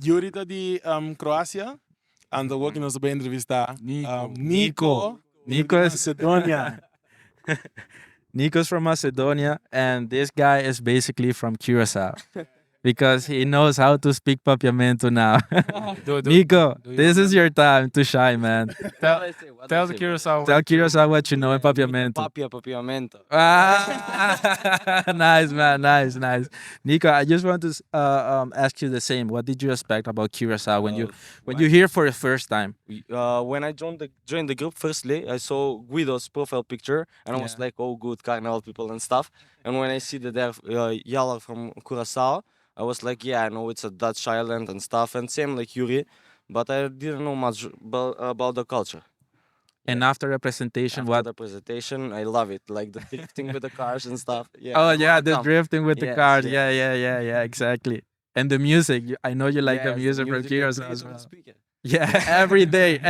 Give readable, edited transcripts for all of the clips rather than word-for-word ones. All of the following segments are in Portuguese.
Yuri tá de Kroasia. Ando aqui nós vamos entrevistar Nico. Nico is Macedonia. Nico's from Macedonia, and this guy is basically from Curacao because he knows how to speak papiamento now. Nico, this is your time to shine, man. Tell the Curacao. Tell Curacao what you know in papiamento. Papiamento. Nice, man. Nice. Nico, I just want to ask you the same. What did you expect about Curacao when you hear for the first time? When I joined the group, firstly, I saw Guido's profile picture, and I was like, oh, good, carnival people and stuff. And when I see that they're yellow from Curacao, I was like, yeah, I know it's a Dutch island and stuff, and same like Yuri, but I didn't know much about the culture. And after representation, After the presentation, I love it, like the drifting with the cars and stuff. Yeah. Oh yeah, the drifting with the Yes, cars. yes. Yeah, exactly. And the music. I know you like the music from Curacao as well. Yeah, every day.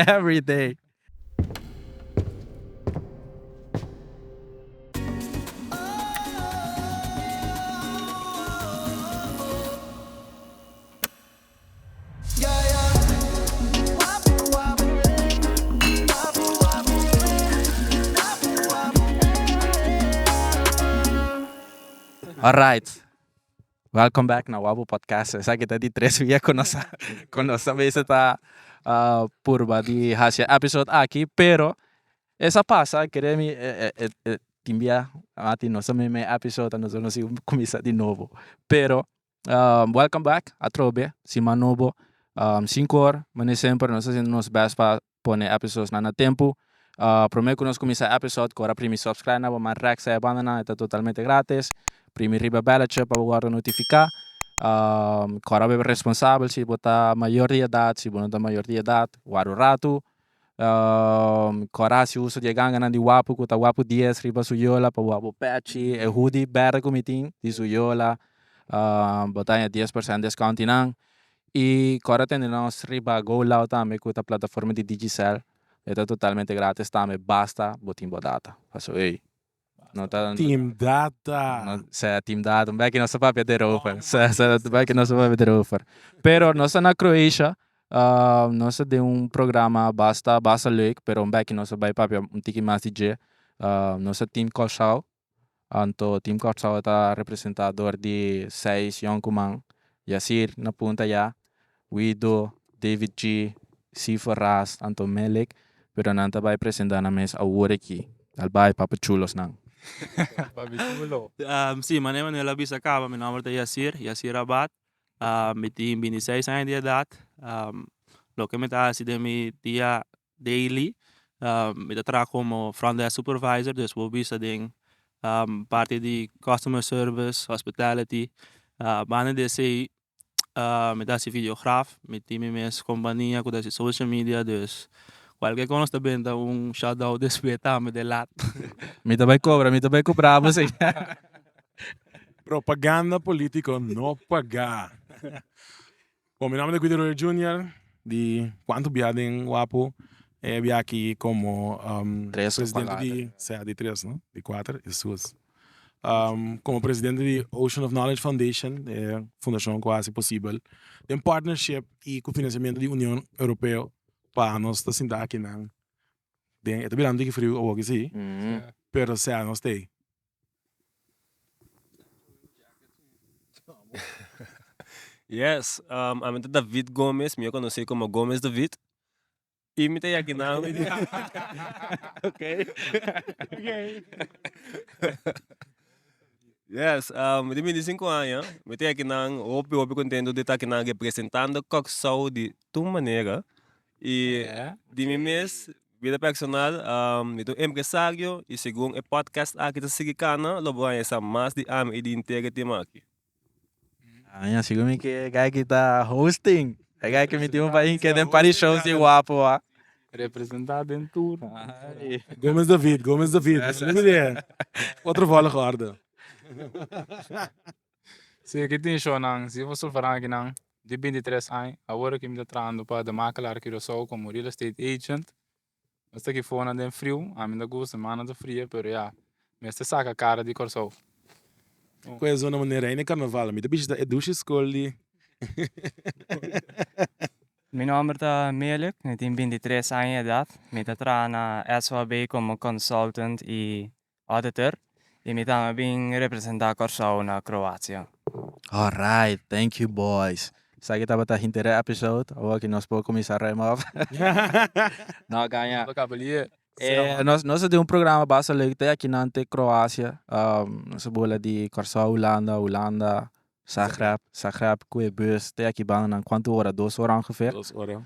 Alright. Welcome back na Wapu Podcast. Sa kita di tres via con nossa vez tá purba di hasi episode aqui, pero essa passa queremos timbia ati nossa meme episode nós vamos começar de novo. Pero welcome back a trobe si manobo 5 horas, mas sempre nós fazendo nos best para pôr episodes na tempo. Prometo que nós começar episode agora primeiro subscribe na mas rex é banda na é totalmente grátis. Primeiro riba belletje para guardar notificar. Agora é responsável se botar maior de idade, se botar maior de idade, guarda rato. Agora se usa de ganga na de Wapu, que tá Wapu 10 riba suyola para Wapu patchy, é hoodie berda comitim de suyola. Botar 10% desconto nang. E agora tem nós riba go lá também com a plataforma de Digicel. É totalmente grátis também, basta botar data. Faço ei. Team Data. Team Data. Back in nossa papia erover. Back in nossa papia erover. Pero nossa na Croatia, nossa de programa basta leuk, pero back in nossa papia tiki mais DJ. Nossa team Kòrsou. Anto team Kòrsou é representador de 6 jonkuman. Yasir na punta ya. Guido, David G, Sifo Ras, Anto Melek. Pero nanta vai apresentar na mesa a aqui. Albay papachulos nang. Sí, Manuel bisa acaba. Mi nombre es Yasir Abad. Mi tengo 26 años de edad. Lo que me está haciendo mi día daily. Me trabajo como front desk supervisor. Dus we bisa ding parte de customer service, hospitality. Banen desse me dá esse videograaf. Me tenho minha companhia com esse social media. Dus qualquer coisa está bem, dá shout out despeta me de lat. Me também cobrar você. Propaganda político não pagar. Bom, meu nome é Guido Jr. De quanto viado em Wapu. Eu aqui como presidente de 3, não? De 4, Jesus. Como presidente de Ocean of Knowledge Foundation, fundação quase possível. Tem partnership e com financiamento da União Europeia para nós estar sentado aqui na. É também que frio ou algo assim. Pero se nós tem. Yes, I'm David Gomes, me conheci como Gomes David. E me tem aqui na. Okay. Yes, me tem 25 anos, me tem aqui na hopi contento de estar aqui na representando Kòrsou de tua maneira. E de mim mesmo, vida personal, me tô empresário e segundo o podcast aqui da Sigicana, logo aí essa mais de e de integra tema aqui. Ah, segundo que gai que tá hosting, é gai que me tem país que tem para shows de Wapu, ó. Representante em tudo. Gomes David. Outro vale guarda. Se aqui tem show nang, se você falar aqui nang, de 23 anos, agora que me está trazendo para de macalar que eu sou como real estate agent. Mas aqui fora não é frio, a mim não gosta, semana de frio, pero já, me está saca cara de Kòrsou. Coisa na maneira aí no carnaval, me dá bicho da educha escolhe. Mi nombre es Manuel, tengo 23 años de edad. Me trabajo na SVB como consultant y auditor. Y me también representa Kòrsou na Kroasia. Alright, thank you boys. Sa kita bata hintere episode, awa que nós podemos começar a remove. Não ganha. Nós temos programa bastante aqui na Kroasia. Nós bola de Kòrsou, Holanda, Zagreb, Kuibus. Tem aqui bang quanto hora? 2 horas ongeveer. 2 horas.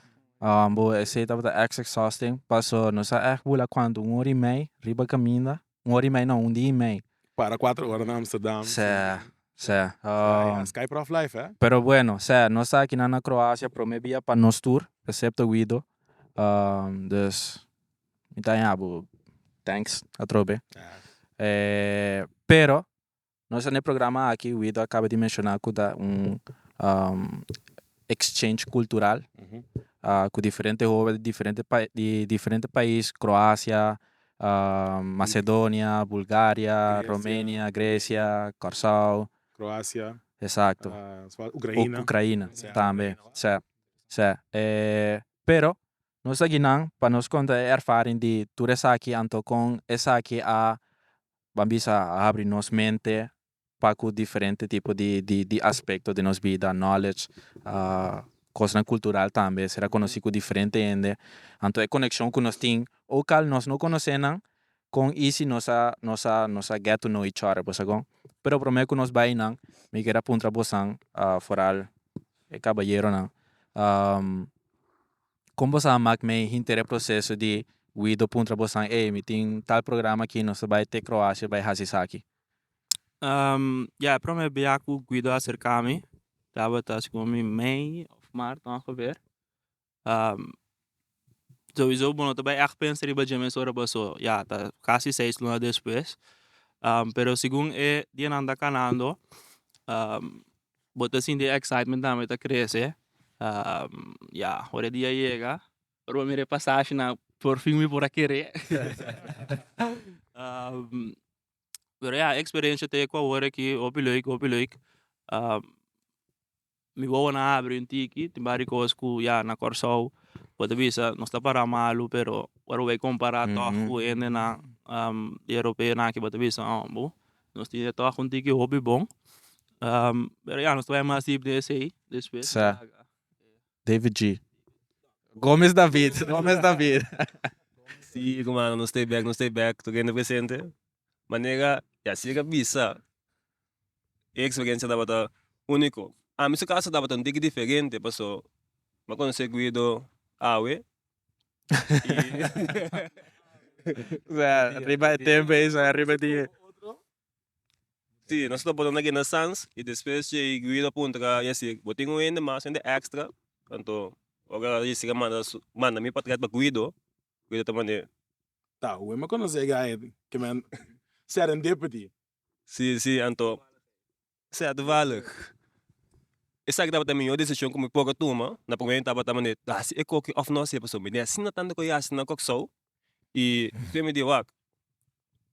Bo, esse tava exhausting. Passou, nós echt bola quanto? 1 hora e meia, riba caminda. 1 hora e meia não, 1 dia e meio. Para 4 horas na Amsterdam. Sky Prof Life, Pero bueno, nós aqui na Croácia promevia para nós tour, excepto Guido. Dus, então, thanks, a trobe. Pero, nós no programa aqui, Guido acaba de mencionar que dá exchange cultural, com diferentes roupas de diferentes países, Croácia, Masedonia, Bulgaria, Gresia. Romania, Gresia, Kòrsou. Croácia. Exato. Ukraina. Ucraina também. Pero, nós aqui não, para nós contar ervaring de tudo isso aqui, então com essa aqui vamos abrir nossa mente para com diferente tipo de aspecto de nossa vida, knowledge, coisa cultural também, será conhecido diferente ainda. Então, a conexão que nós temos, ou que nós não conhecemos, com isso nós get to know each other, pero prometo que nós vai não, me quero apontar bosang, foral, caballero não. Como você mag me hintere processo de Guido puntra bosang, me tem tal programa aqui, nós vai ter Kroasia, vai hasi aqui. Para me biaku Guido acercar-me, estava como em mei of maart ongeveer. Sowieso bom, também echt pensar em bajar mais hora passou, tá quase 6 lunas depois. Pero segundo dia anda canando, bota assim de excitement também tá crescer. Hora dia chega, para me repassagem na por fim me por aqui. Pero experiência tem com a hora que hopi leuk. Me vou na abrir um tiki, tem várias coisas que na Kòrsou. Pode bisa, não está para malo, pero agora vai comparar com ainda na europeia na que pode bisa, nós temos toque um tiki hobby bom. Pero nós vai mais tipo desse aí, depois. David G. Gomes David. Sim, mano, não stay back, tu ganha presente. Manera, siga bisa. Experiência da bata único. Nesse caso da bata um tique diferente, passou. Mas quando você Guido awe. Arriba de tempo, arriba de... Sim, nós estamos botando aqui na Sans e depois de Guido aponta, assim, botei ainda mais ainda extra. Então, agora esse que manda me para trás para Guido também. Tá, o mas quando você ganha, que man, serendipity. Sim, então, certo, vale. Essa que também a decisão como pouca turma, na primeira estava também, se é que of nós é pessoa, me assim tanto que eu acho na Kòrsou e tu me diz,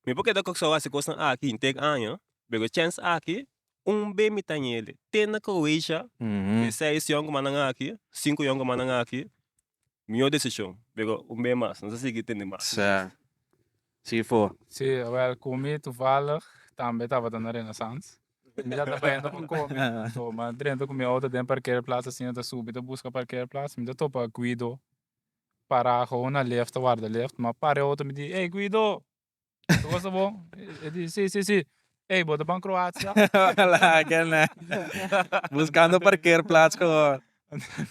me porque da Kòrsou assim coisa aqui, tem ano, pego chance aqui, bem me tem ele, tem na Kroasia, 6 anos mananga aqui, 5 anos mananga aqui, minha decisão, pego bem mais, não sei se tem mais. Certo. Se for. Sim, comi toevallig, também estava na Renaissance. Me já estava indo para comer. So, mas dentro com minha auto dentro parkeerplaats, assim, eu subi, eu busco parkeerplaats, me tô para Guido, para gewoon na left, waar de left, mas para auto me diz, hey Guido, tu gosta bom? Ele diz, sim. Hey, bota para Croácia. Lá, buscando parkeerplaats gewoon.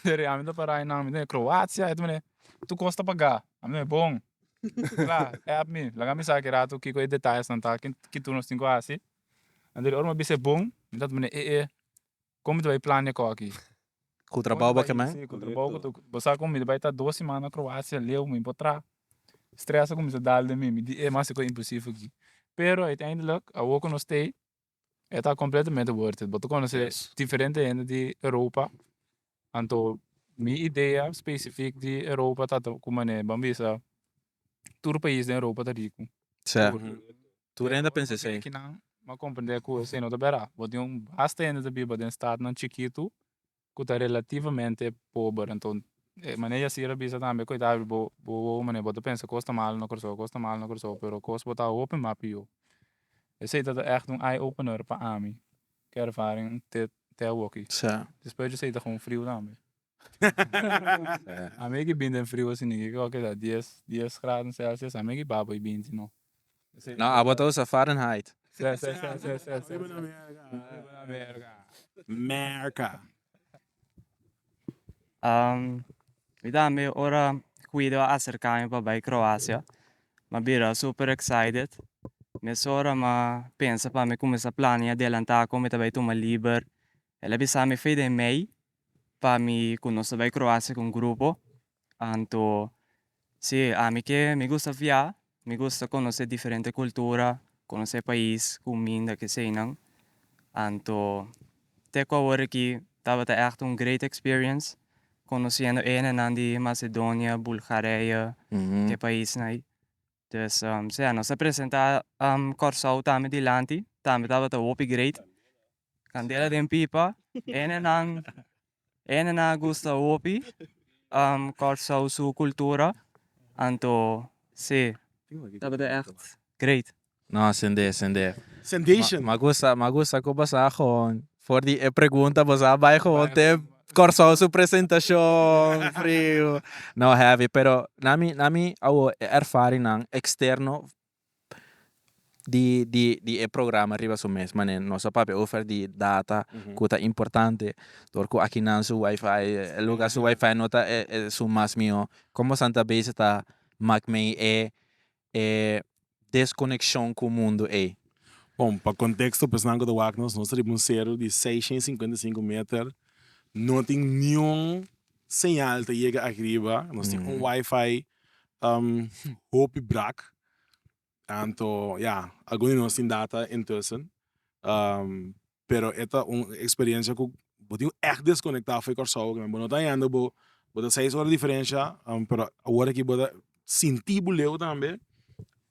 Realmente para aí não, me Croácia, tu gosta pagar, é bom. Lá, é mim, lá me sabe que era tu Kiko e detalhes não tá, que tu não tem quase. Andei orma bise bom, então como tu vai planear aqui? Com o trabalho que man? Sim, com o trabalho que tu, você como vai estar 2 semanas na Croácia, leu me botar. Estressa como se dá de mim, mas é impossível aqui. Pero uiteindelijk, a ook nog steeds, het is completamente worth it. But quando você diferente ainda de Europa, então minha ideia específica de Europa tá como né, vamos ver, todo país da Europa tá rico. Certo. Tu ainda pensa assim? Que não, mas compreender que você não tá bem. Você basta ainda de biba de estado não chiquito, que tá relativamente pobre. Então Mané Yasira bisa também, coitado, mané, bota pensa, costa mal no Kòrsou, pero costa bota open mapio. Eu sei dat echt een eye-opener para Ami. Que ervaring ter walkie. Sa. Depois eu sei dat gewoon frio também. A mim que bem frio assim, ninguém que dá 10 graus Celsius, a mim que babo e bem, não. Não, a bota usa Fahrenheit. America. Vi também ora cuido acercar-me para Kroasia. Mas bira super excited. Mas ora ma pensa para me começar a planear adelantar como também toma liber. Ela bisa me fez em Mei para me conhecer para Kroasia com um grupo. Anto sim, a mim que me gusta viajar, me gusta conhecer diferente cultura, conhecer país, comida que sei não. Anto até com a hora que estava echt een great experience. Conhecendo een en ander de Masedonia, Bulgaria, que país aí. Dus nós apresentar Kòrsou também de lanti, também estava o hopi great. Candela de pipa, een en ander gusta hopi, Kòrsou sua cultura. Anto, sim, estava echt great. Não, sende. Sensation. Magusta ko basa gewoon. Voor die pergunta, basa bij gewoon te Kòrsou su presentação, frio. Não heavy, pero nami ao ervaring ng externo di programa riba su mes, manen nossa papi offer di data kuta importante, dorku aqui nan su wifi, lugar su wifi nota su mas mio, como santa base ta macmei desconexão com o mundo Bom, para contexto, pensando do Wagner, nós temos um zero de 655 metros, não tem nenhum sinal que chega arriba, nós temos um Wi-Fi hopi brak, então, alguns de nós têm data intussen, pero esta uma experiência que eu echt desconectado foi Kòrsou, que não está indo, bota 6 horas de diferença, pero agora que bota sentir buleu também,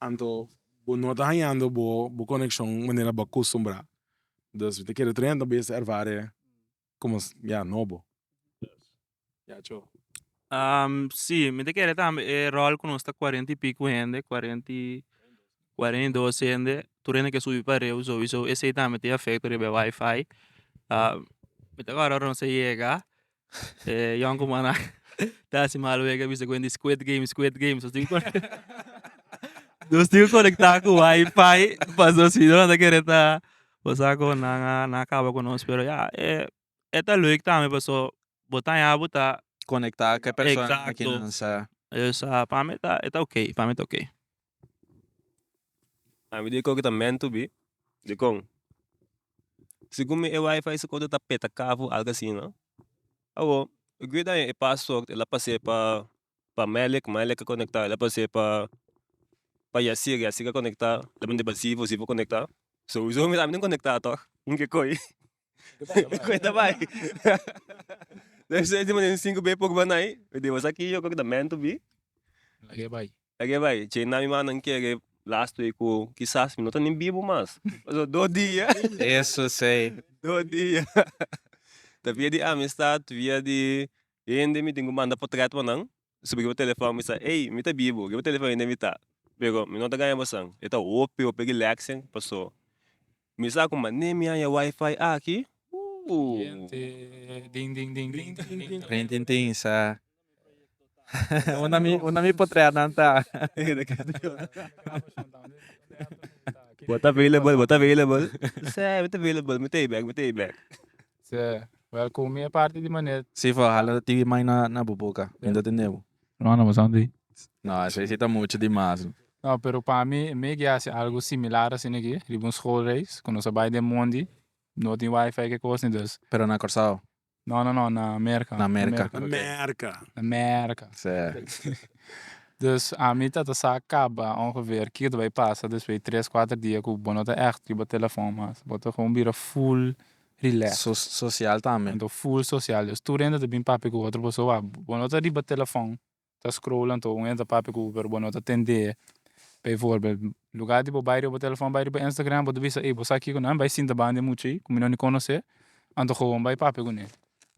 então não está ganhando boa conexão maneira para acostumbrar. Então, se você quer treinar, também se ervare como novo. Tchau. Sì, mi te também rol con sta 40 e pico gente, 42 gente, tu rende che subi para eu, so esse também te afeta ribe wifi. Mi te agora não se chega. Yang kumana tá se mal vega bisa com Squid Game, so Dos tinggal conectar com o Wi-Fi, passou assim, não tá querendo passar com na acaba conosco, pero tá leuk também, passou botar conectar com a pessoa Exato. aqui nessa. Essa para mim tá ok, para mim tá ok. A mim digo que tá meant to be, digo, segundo me o Wi-Fi se quando tá peta cavo algo assim, não? Eu guarda e password, ela passei para Melek conectar, ela passei para Yasir conectar, também de passivo, se vou conectar. So, uso me também conectar, toch? Que coi. Coisa vai. Deve ser de maneira 5B por banai. Eu devo aqui, eu que meant to be. Lagi vai. China me mandam que last week, quizás, não tá nem vivo mais. Mas 2 dias. Isso sei. 2 dias. Via de amistad, via de... Ainda me tenho que mandar portrait para não. Sobre o telefone, me diz, ei, me tá vivo, o telefone ainda me tá. Pero, me não tá ganhando bastante. Eu tá opi, relaxing, passou. Me sabe como, nem minha Wi-Fi aqui. Rin sa. Unami potrear nanta. What available. Say, what available, me take back. Well, come a parti de maneira. Se for hala TV mais na bubuca, ainda entendeu? Não, mas onde? Não, isso aí tá muito demais. Não, pero para mim, me é algo similar assim aqui. Riba um schoolreis, quando você vai de mundo, não tem Wi-Fi que coisa dus. Pero na Kòrsou? Não, na América. Na América. Certo. Dus a mim tá acaba ongeveer que vai passar dus bij 3-4 dias com o bono tá echt que telefone mas bota gewoon weer full relax. Social também. Então full social. Dus tu renda de bem papi com outra pessoa, bono tá riba telefone. Tá scrollen to entra papi com per bono tá atender. Bijvoorbeeld, lugar tipo bairro op telefoon, bairro op Instagram, wat bisa você aqui com não vai sim da banda muito aí, como não conhece, ando gewoon bij papi com ele.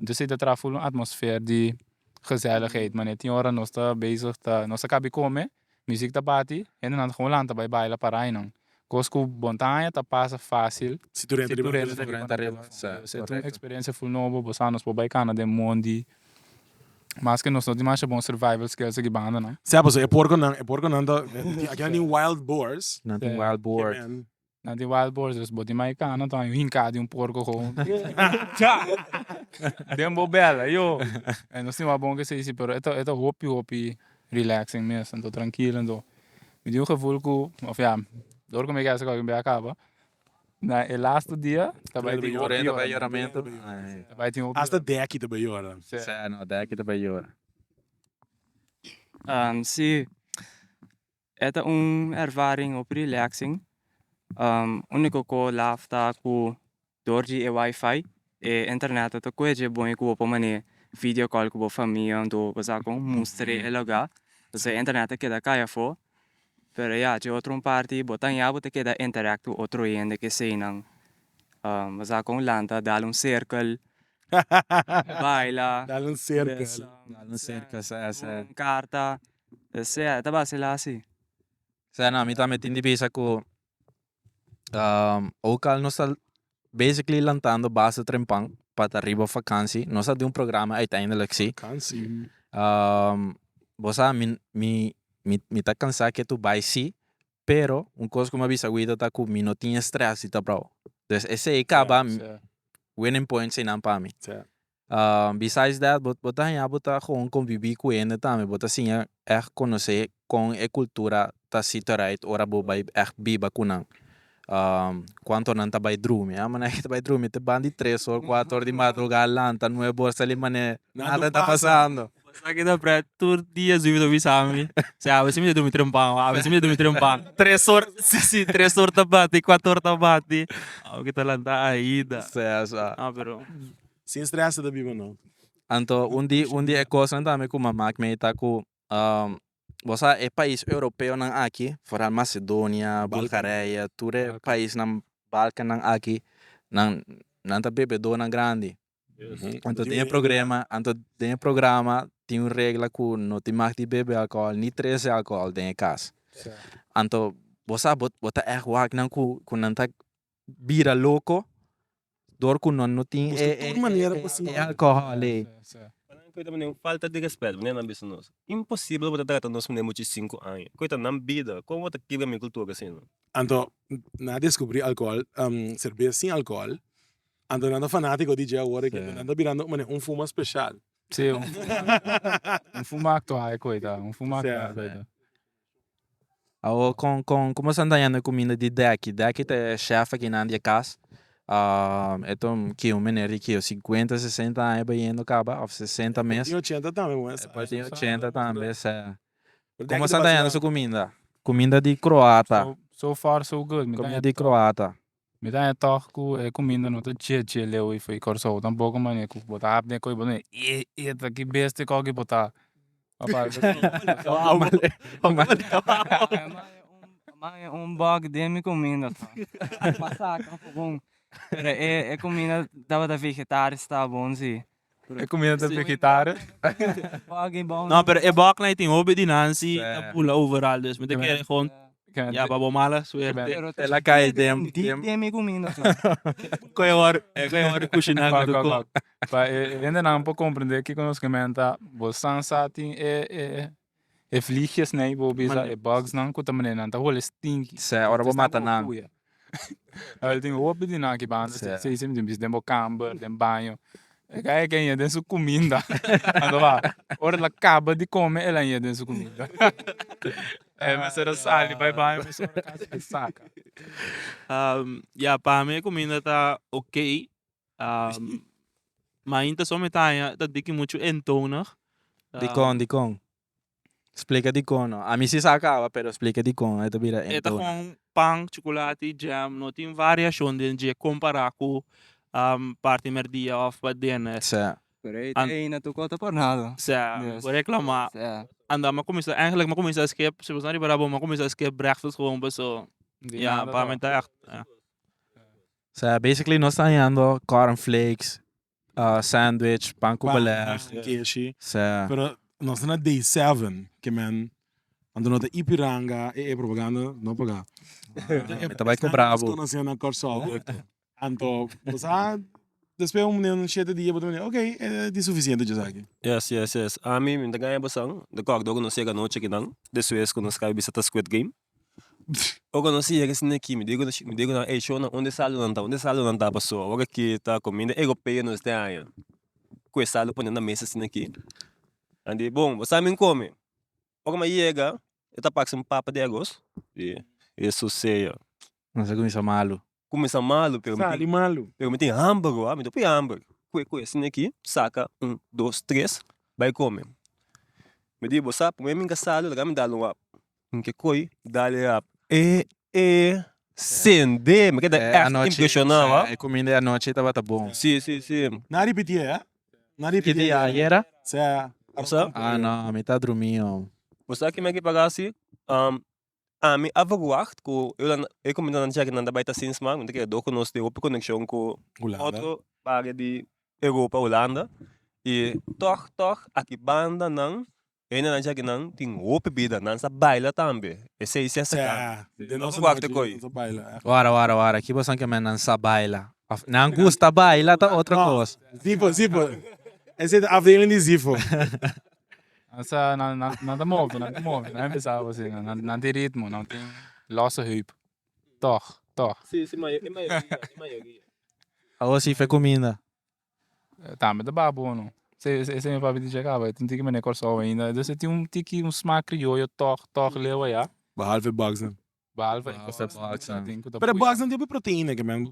Então se tá full atmosfera de gezelligheid. Maar net 10 horas nós tá bezig, nós acabamos comer, muziek tá parti, en dan gewoon lang tá bij baila para não. Cosco montanha tá passa fácil. Se tu renta Se tu de renta Renta arriba, se tu experiência full novo, bosanos por baicana de mondi. Mas que nós não temos bom survival skills aqui banda, não? Sabe, é porco não aqui tem wild boars. Não tem wild boar. Man. Na die wild boars, dus boti maicana, então eu hincado um porco gewoon. Dembo bela, yo. En nós temos bom que se isso, pero é hopi relaxing mesmo, então tranquilo, então. Me deu gevoel que, of ja, door como é que essa coisa me acaba. Na el laatste dia, também tem Orenda bij juramento. vai ter Hasta daqui também ora. Não, daqui também jura. Sim, é ervaring op relaxing. Único que lá está com door de wifi e internet to coisa bom que vou mané video call com a família do passar com mostre e logo se internet que dá caia fo pero já de outro parte botar já botar que dá interact com outro ainda que sei não passar com lanta dar circle baila Dá cerca. Não cerca, essa. carta se tá base lá assim Não, me também tem de pensar que o cal nós está basically lantando base trempang para arriba vakantie. Nós de um programa uiteindelijk zie. Vakantie. Bosa me tá cansado que tu vai sim, pero coisa como avisa guida tá com me não tinha stress e tá bro. Dus esse acaba winning point sem não para mim. Besides that, bota gewoon conviver com ele também, bota assim conhecer com a cultura tá situada ora bobai biba kunang. Quanto não tá vai dormir, mas não tá vai dormir, te bandi 3 ou 4 horas de madrugada lá, tá não é bolsa ali, mas nada tá passando. Basta kita para tur dia zuido bisa mi. Saya abis ini dormir trempang, abis ini dormir trempang. 3 horas, sim, 3 horas tabati, 4 horas tabati. Kita lantar ainda. Pero Sem stress da biba não. Anto undi é coisa também com uma máquina tá com você é país europeu não aqui, fora Masedonia, Bulgaria, tudo é país na Balcan não aqui, não tá bebedouro não grande. Anto tem programa, tem uma regra que não te mag de beber álcool, nem 13 álcool dentro de casa. Anto você bota wak não com não tá bira louco, dor com não tem álcool ali. Coita mané falta de respeito, né, na bisa nós. Impossível botar tratar nós mané muito 5 anos. Coita na vida, como botar quebra minha cultura assim, não? Anto, na descobrir álcool, cerveja sem álcool. Anto, nada fanático de dia agora que nada virando fuma especial. Sim, fuma actual, coita, fuma actual, coita. Como você anda comida de daqui é chefe aqui na minha casa. Então, que menino que 50, 60 anos vai indo acaba, ou 60 meses. Tem 80 também, mas. Tem 80 também, Como você anda sua comida? Comida de croata. So far, so good. Comida de croata. Me dá toque com comida não tô cheio leu e foi Kòrsou tampouco mané com botar apne coi boné tá que besta que botar. Mas bug de me comida. Massacre bom. É comida da vegetária está bom sim. É comida da vegetária. Bug bom. não, pero é bom que não tem obediência, é pula overall, dus met quer gewoon ja, babo mala, suerte. Ela cai de me comida. Koy hora cozinhar do co. Ainda não pode compreender que quando comenta, você tem vliegjes nee, bijvoorbeeld bugs não, que também não, tá rolo stinky. Ora vou matar não. Ele tem roupa de nada que banda, se sempre tem demo camber, tem banho. É que ainda tem sua comida. Ora ela acaba de comer, ela ainda tem sua comida. Mas era sali, bye bye, mas ora casa saca. Ja, para mim a comida tá ok. Mas ainda só me tá dique muito entoner. De com. Explica de com, não. A mim se sacava, pero explica de com. É com pão, chocolate, jam, não tem variação de comparar com parte merdia of badena. Pero ainda tu conta por nada. Vou reclamar. Anda, maar eigenlijk maar começar a skip, se você não liberar bom, maar começar a skip breakfast gewoon zo. Ja, para mim tá echt. Basically nós estamos indo cornflakes, sandwich, pão com balé. Queixe. Sa. Pero nós estamos na day 7, que man, ando nota Ipiranga, propaganda, não pagar. Tá vai com bravo. Conhecendo na Kòrsou. Anto, você depois um cheio de dia, ok, é suficiente já aqui. Yes. A mim, me ganha bastante. De qual dogo não chega noite aqui não. Depois quando escreve bisa Squid Game. Eu não sei que assim aqui, me digo na, show na onde salo não tá pessoa. Agora que tá comida europeia nos tem aí. Com esse salo ponendo na mesa assim aqui. Andi bom, você me come. Agora me chega, eu tá passando papo de arroz. E isso sei. Não sei como isso é malo. Começa malo, Sali malo. me tem hambúrguer, me tem hambúrguer. Coi assim aqui, saca 1, 2, 3, vai comer. Me diz, você, põe me engasalo, lá me dá um que coi, dá-lhe up. Sende, me queda impressionante, É comida à noite tava tá bom. Sim. Na repetir, é? Na Que dia era? Você, Não, me tá dormindo. você que me que pagasse, a mim averwacht que eu como não tinha que nada baita since man, não tem que do conosco de outra conexão com outro país de Europa, Holanda, e toch aqui banda não ainda não tinha que não tem outra bebida, não sa baila também. Esse é essa cara. De nossa Averwacht coi. Ora. Aqui você que me não sabe baila. Não gusta baila, tá outra coisa. Zifo. Esse é a afdeling de Zifo. Essa não tá move, não é pensar assim, não tem ritmo, não tem losse heup. Toch. Sim, maioria. A você fez comida. Tá, mas tá babo, não. Esse é meu papo de chegar, vai. Tem que me Kòrsou ainda. Então você tem um smaak crioulo, toch, lewa, ja. Behalve bugs, né? Behalve Pero bugs não tem proteína, que man.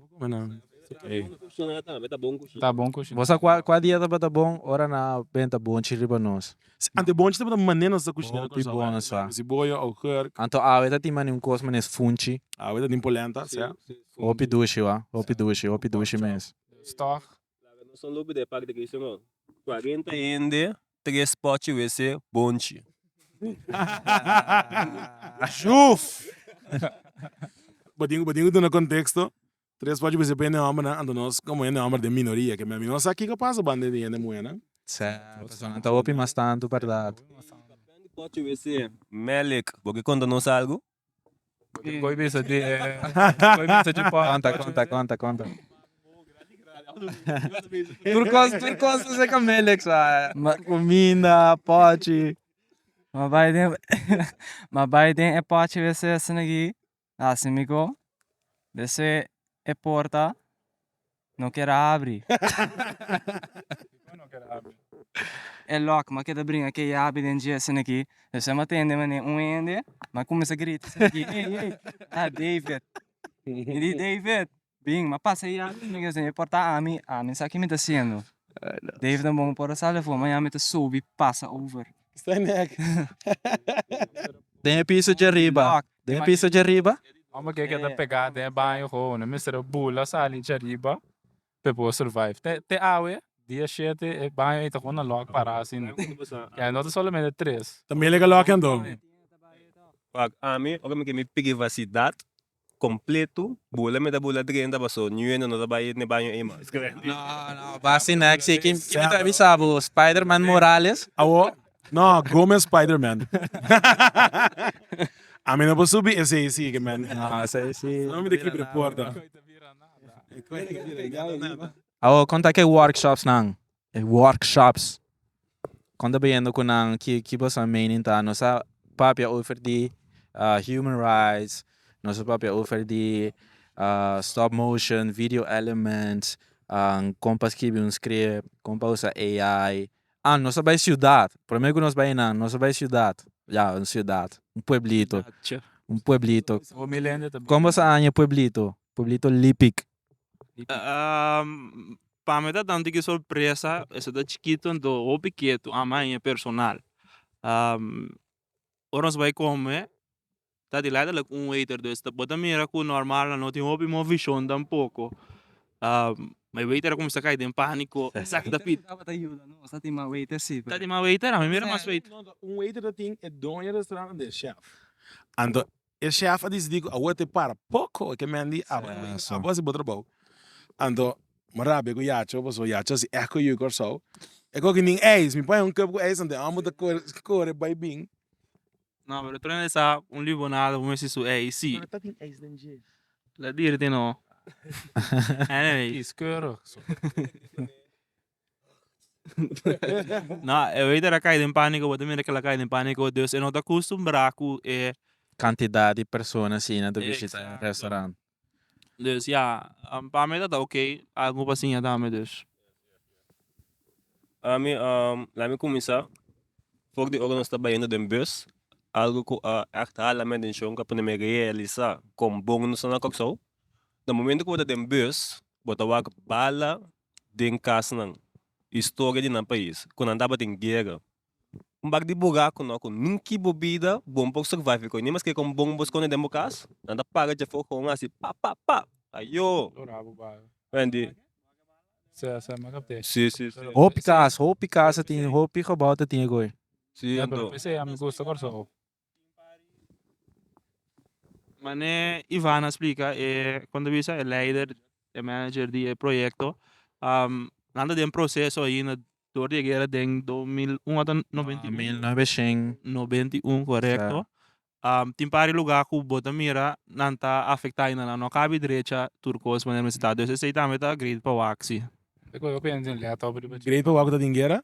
Tá bom, coxinha. Você qual dia tá bom? Ora na benta bom, chiriba nós. Ante bom, você tá maneiras da cozinha. Hopi bom, só. Cebola, alquer. Anto a veta tem mani coisa manes funchi. A vida tem polenta, certo? Hopi dushi, wa. Hopi dushi mes. Stoch. Não são lobo de parque de Gresia, não. 40 ende, 3 potes WC, bonchi. Chuf! Badingo do no contexto. 3 pode você pende homem ando nós como é homem de minoria, que minha nossa aqui que passa banda de mulher, né? Certo, tá hopi mas tanto verdade. Pote WC, melik, porque quando não salgo, Coi bisa de Conta. Por causa você camelex, comida, pote. Mas é parte de ser assim aqui, assim amigo, desse é porta, não quer abrir. É louco, mas quer abrir aqui abre dentro de assim aqui, você me atende, ende, mas começa a gritar assim aqui, ei, David, ele David, bem, mas passa aí, é porta a mim sabe o que me está sendo? David não bom por a sala, mas a mim está sube, passa over. Tem piso de arriba. Vamos que da pegada é banho com, né? Mister bula sali de arriba, pepo survive. Te awe, dia 7 é banho e tá com na lock para assim. É, não somente 3. Também legal lock ando. a mim, agora me peguei vacidade, completo, bula me da bula drenda, baso, new no da baia ne banho ema. Não, basta next, que me avisava o Spider-Man Morales. Awo? No, Gomez Spider-Man. A mim não vou subir esse aí, que man. Não, sim. Não me equipe reporta. Conta que workshops nang. Workshops. Conta bem com nang que você main tá, nossa papia offer de human rights, nossa papia offer de stop motion, video elements, compas que um script, compa usa AI. Nossa vai ciudad. Primeiro nós vai na nossa vai ciudad. Já, uma cidade, um pueblito. O milênio também. Como você acha pueblito? Pueblito Lipic. Para mim, tanto que surpresa, esse da chiquito do ou pequeno, a mãe é personal. Nós vai comer, tá de lado um waiter do esta, bota mira com normal, não tem hobby uma visão tampouco. Mas o waiter começa a cair em pânico, saca da pita. Tá ajuda, não, só tem uma waiter sim. Tá de uma waiter, a mira mais waiter. Waiter dat ding é dono do restaurante de chef. Ando, o chef diz digo, a outra para pouco que me andi, a voz botar bom. Ando, Marabe com yacho, pois o yacho se é com o Kòrsou. É com que nem eis, me põe cup com eis, ante amo da cor vai bem. Não, pero tu não sabe limonada, vamos ver se é sim. Tá tem eis dentro de. La dirti no. Anyway. Skeurig. Não, eu ainda caí em pânico, eu também aquela caí em pânico, Deus, eu não tô acostumado com Quantidade de pessoas assim na visita ao restaurante. Deus, ja, para mim tá ok, algo passinha tá, meu Deus. Laat me começar. Voor die ogen está bem de bus. Algo que echt allemaal in zo'n kapot me realisa com bom no sana Kòrsou. No momento que eu de bus, bota wak bala den casa nang história de nan país. Quando andava tem guerra. Bag di buraco no com nunca bebida, bom pouco survive com nem mas que com bom bos com demo cas. Anda paga de fogo com assim, pa. Ayo. Bravo, bravo. Vendi. Você é magapte. Sim. Hopi casa tem hopi gebouwd tem goi. Sim, Ja, pero então. pensei, amigo, gusta Kòrsou. Mas né, Ivana explica, quando visa é líder, é manager de projeto, nada de processo aí na dor de guerra em 2001 até 91, correto? Tem pari lugar que bota mira não tá afetado ainda não cabe direita turcos mas não está então esse também tá grade para waxi. Eu penso em lá, top de Great para o algo da dinheira?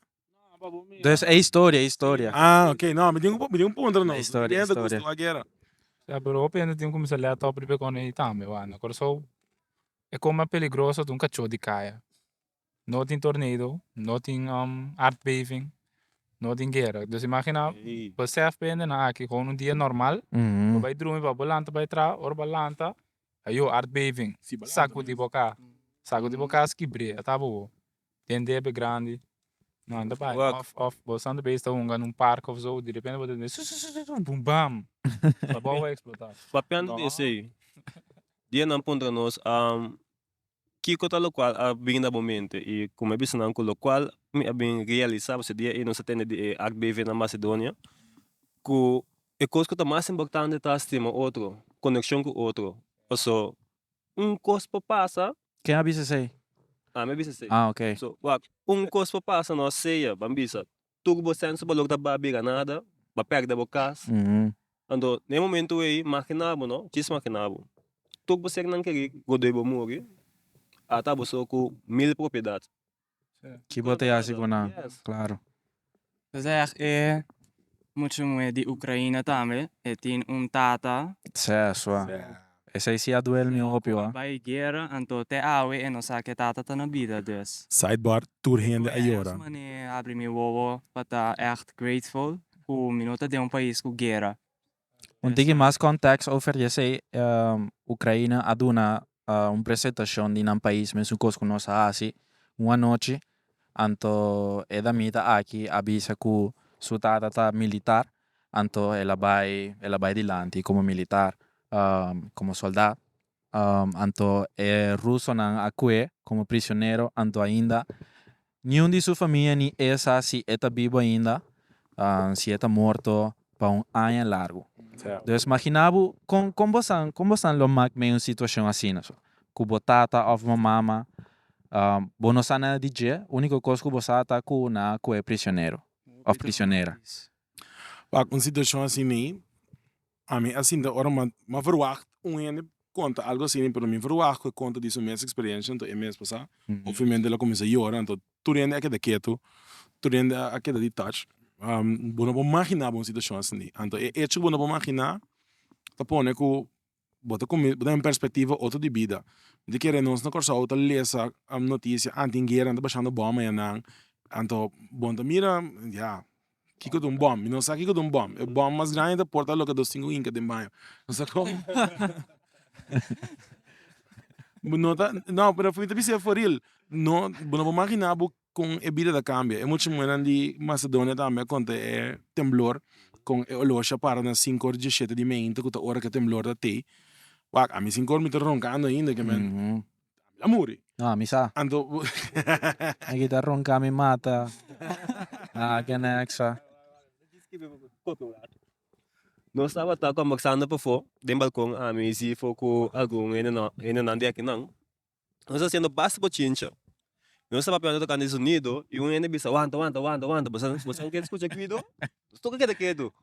Dus é história. Ah, ok, não, me deu um ponto não. História. A guerra. Ja, pero eu penso em começar lá, top de com ele também, mano. Kòrsou é como é peligroso de um cachorro de caia. Não tem tornado, não tem aardbeving, não tem guerra. Dus imagina, você aprende na aqui com dia normal, vai dormir para balanta, vai entrar, or balanta, aí o aardbeving, saco de boca as quebre, tá bom. Tem debe grande. Não, anda vai, off, você anda bem, está num parque ou so, de repente você diz, bum bam, a bola vai explotar. Papiando desse aí. Dia não ponta nós, Kiko tá local a bem da momento e como é bisa não local me bem realizar você dia e não se tem de ABV na Macedonia que é coisa que tá mais importante tá estima outro conexão com outro also coisa para passa Quem avisa sei? me bisa sei Ok. so coisa para passa nós ceia bambisa tudo você não sabe logo tá babiga nada ba perda bocas ando nem momento aí maquinabo não diz maquinabo tudo você não quer godebo morrer tá você com 1000 propriedades. Que botei assim com não. Claro. Dus eigenlijk moet je de Ukraina também, tem tata. Sua. Esse aí se aduel meu hopi wa. Bij guerra, então te awe e não sabe que tata tá na vida dus. Sidebar, tourhende a hora. Mane abre meu ovo para echt grateful hoe minuta de país com guerra. Untuk mais context over je sei Ukraina aduna apresentação de um país mesmo coisa com nós hasi uma noite anto é da mita aqui avisa que sua tata tá militar anto ela vai dilante como militar como soldado anto é russo não acue como prisioneiro anto ainda nenhum de sua família ni essa se está vivo ainda se está morto para ano largo. Dus imaginavo como são lo mag may situação assim, não? Kubo tata of mama, bono sana DJ, único coisa que você tá com na é prisioneiro, of prisioneira. Uma situação assim nem, a mim assim da hora mas verwacht ene conta algo assim para mim verwacht que conta disso minha experiência então é mesmo passar, obviamente ela começa a chorar então tu rende aqui da quieto, tu rende aqui da detach. Bono bom imaginar uma situação assim. Então, é tipo bono bom imaginar, tá pondo que bota em perspectiva outra de vida. De que nós na Kòrsou tá lesa a notícia anti-guerra, anda baixando bomba e não. Então, bom, mira, já, Kiko de bom, não sabe Kiko de bom. É bom mais grande da porta logo dos 5 inca de banho. Não sabe como? Não, pero foi também for real. Não, bono bom imaginar com a vida da cambia. É muito mais de Masedonia também quando é temblor com a loja para nas 5 horas de 7 de manhã que a hora que temblor da te. A mim 5 horas me tô roncando ainda que men. Amore. Ah, misa. Ando. Aqui tá ronca me mata. Que nexa. Nós estava tá conversando por fora, dentro do balcão, me disse foi com algum ene não dia que não. Nós fazendo basta bochincha. não estava apenas tocando esse sonido e um ainda bisa aguanta, você não quer escutar aquilo? Estou que quer aquilo.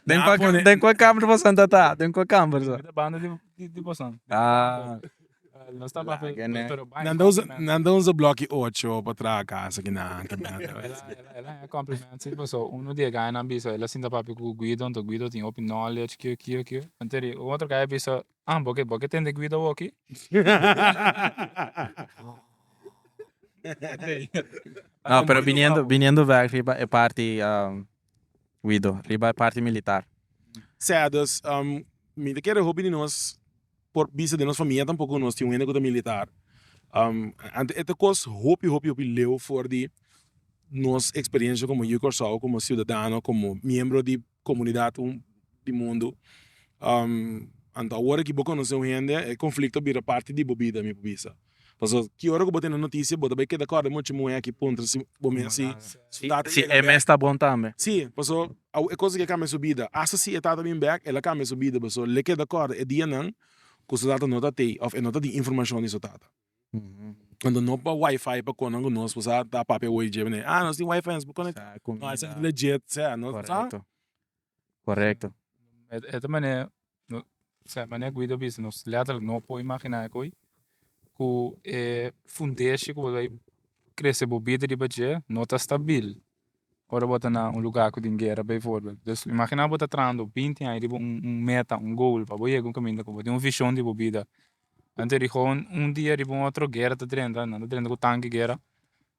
Den kwa câmera você anda tá? Den kwa câmera só. Da banda de boção. Ah, Não está para Nanda usa bloco 8 para trás a casa que não. Ela é complemento, tipo só, dia ganha na bisa, ela sinta papi com Guido, então Guido tem open knowledge, que. Anteri, o outro cara bisa, porque tem de Guido aqui. no, pero viniendo back, riba é parte Guido, riba é parte militar. Certos, me te quero hobby de nós, por bisa de nossa família tampouco nós tínhamos ainda com militar. Ante cos hopi leu for de nossa experiência como Kòrsou, como cidadão, como membro de comunidade do mundo. Então agora que boca nós ainda é conflito vira parte de bebida minha bisa. Então que hora que botei na notícia, bota bem que de acordo muito muito aqui ponto se bom assim. Se é mês tá bom também. Sim, então é coisa que cambia subida. Essa se é tata bem back, ela cambia subida, então le que de acordo é dia não, que o data nota tem, ou é nota de informação disso tata. Quando não para Wi-Fi para quando não nós você tá papel hoje, né? Nós tem Wi-Fi para conectar. Nós é legit, certo? Correto. Correto. É também é, mané Guido bisa, nós letra não pode imaginar que fundeixe que vai crescer bobida de budget, não está estável. Ora bota na lugar que tem guerra, bem forte. Então, imagina bota trando 20 anos, meta, goal, para boiar com caminho, com uma visão de bobida. Antes de dia de outro guerra, tá treinando com tanque guerra,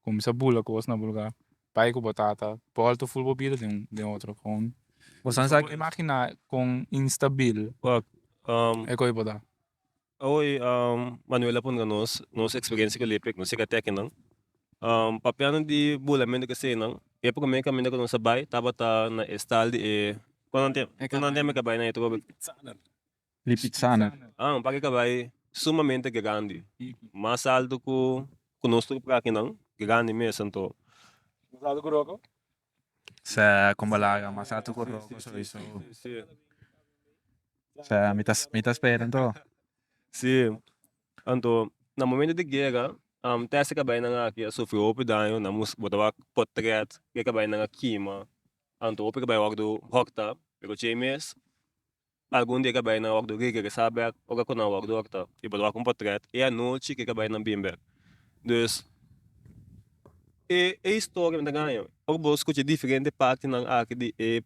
como essa bula que na Bulgária. Pai com batata, volta full bobida de outro com. Você sabe Imagina com instabil. É coisa botar. Oi, Manuel apun nos experiência que ele pek, nos que até que não. Papiano de bulamento que sei não. É porque me caminho com nossa bai, tabata na estado de quando não tem que bai na itu. Lipitsana. Pakai que bai sumamente grande. Mais alto que nosso para aqui não, grande mesmo então. Usado com Se como lá, mas alto com roco, isso. Se me tá esperando. Sim. Então, no momento de guerra, teste que vai na aqui sofreu o dano, na música botava portrait, que vai na queima. Então, o que vai wordu hokta, pero chemes. Algum dia que vai na wordu que sabe, o que na wordu hokta, e botava com portrait, e a noite que vai na bimber. Dus é história que ganha. O que você escuta diferente parte na aqui de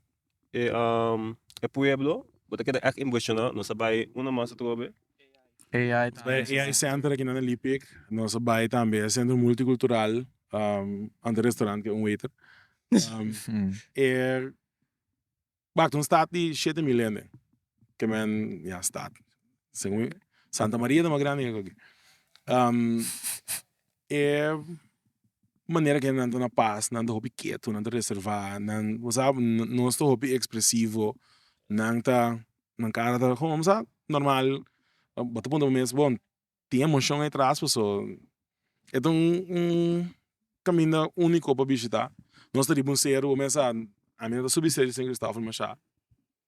pueblo, bota que é emocional, não sabe uma massa trobe. AI Center aqui na Lipik, nossa bairro também é centro multicultural, ante restaurante que é waiter. Bak, um staat die 7 miljoen, que men ja staat. Segundo Santa Maria de uma grande aqui. É maneira que não na paz, não do hobby quieto, não do reservar, não, você sabe, não estou hobby expressivo, não tá, não cara tá, como sabe, normal. Bota ponto mesmo, bom, tinha emoção aí atrás, pessoal. É caminho único para visitar. Nós teríamos ser o mês a minha da subsídio sem Cristóvão Machado,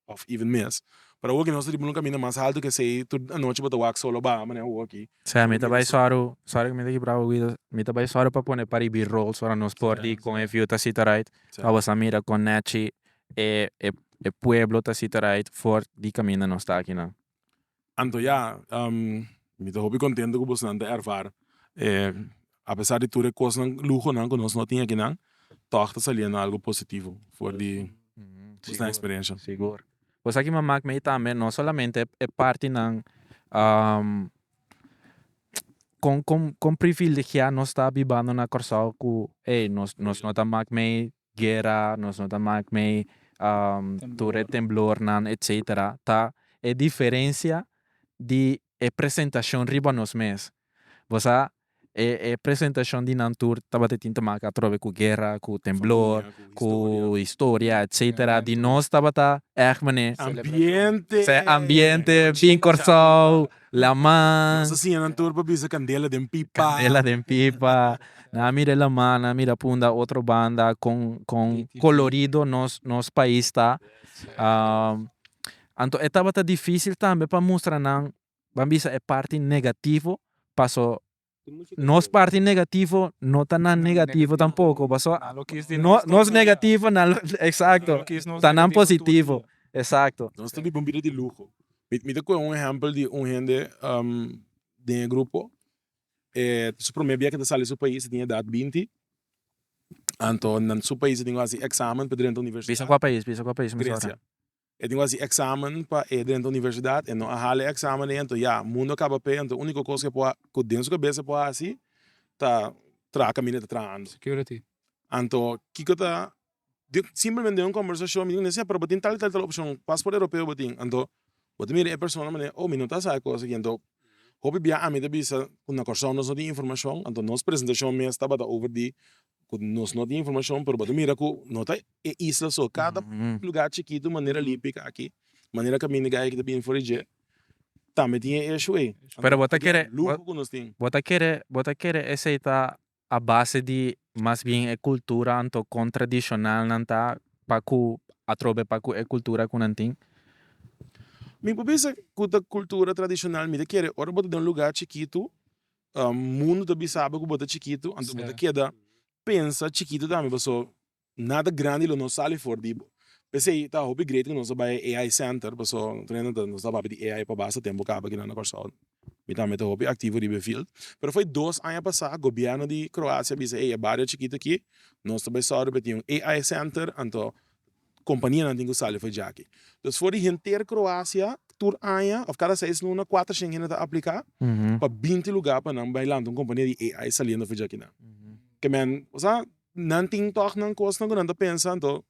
ou even mês. Para hoje nós teríamos caminho mais alto que sei, toda a noite bota wax solo ba, mas é o aqui. Se me tá vai soro que me daqui bravo Guido, me tá vai soro para pôr para ir rolls para nos porti com a view tá cita right. A você mira com Nachi e pueblo tá cita right for di caminho não está aqui não. Então, me estou bem contente com você não ervar. Apesar de tudo, coisas não luxo não que nós não tínhamos aqui não, toch está saliendo algo positivo for de essa experiência. Seguro. Você aqui mamãe me também não somente é parte não com privilegiar nós está vivendo na Kòrsou que nós não estamos me guerra, nós não estamos me temblor não etc. Tá é diferença de apresentação riba nos mês. Você apresentação de nantur tabatin tamaka trove com guerra, com temblor, com história, etc. De nós tabata ambiente bem Kòrsou, la man. Nossa sim, nantur para bisa candela de pipa. Candela de pipa. Na mira la man, na mira punda outra banda com colorido nos país tá. Então, estava difícil também para mostrar não, bambisa é parte negativo, passo no es parte negativo, no tan negativo tampoco. Pasó, Nalo kies no es negativo, exacto. Tan positivo. Exacto. Nós também bombeiros de luxo. Me tocou exemplo de gente de grupo. Su primeiro dia que te sale do país tinha idade 20. Então, no seu país tinha assim exame para dentro da universidade. Bisa qual país, Gresia. Eu tinha assim exame para dentro da universidade. E não há exame dentro. Já, mundo acaba pé. Então, a única coisa que pode, que dentro da cabeça pode assim, tá caminho tá trans. Security. Então, Kiko tá simplesmente uma conversação, me diz, para botar tal opção, passaporte europeu botin. Então, botar mira a pessoa, mas oh, me não tá essa coisa aqui. Então, hopi bia a mim da bisa, na Kòrsou nós não tem informação. Então, nossa apresentação mesmo estava over de nós não tem informação, pero botar mira que não tá é isla só cada lugar chiquito maneira lípica aqui, maneira que a minha que tá bem fora de também tinha esse aí. Pero bota querer, luxo que nós tem. bota querer aceitar a base de mais bem é cultura anto com tradicional nanta para ku atrobe para ku é cultura ku nanting. Me pensa que a cultura tradicional me quer ora bota de um lugar chiquito, mundo também sabe que bota chiquito, então bota queda pensa chiquito também, pessoal nada grande lo não sale fora de pensei tá hobby great que nós vai AI center, pessoal treinando nós estava de AI para base tempo acaba aqui na Kòrsou. Me também tá hobby ativo de field, pero foi 2 anos passado governo de Kroasia disse é barrio chiquito aqui, nós também só repetiu AI center, então companhia não tem que sair foi já aqui. Então for de inteira Kroasia tur aia of cada 6 luna 4 gente tá aplicar para 20 lugar para não bailando uma companhia de AI saliendo foi já aqui não. Que men, o sea, não tem toque não costa não tá pensando,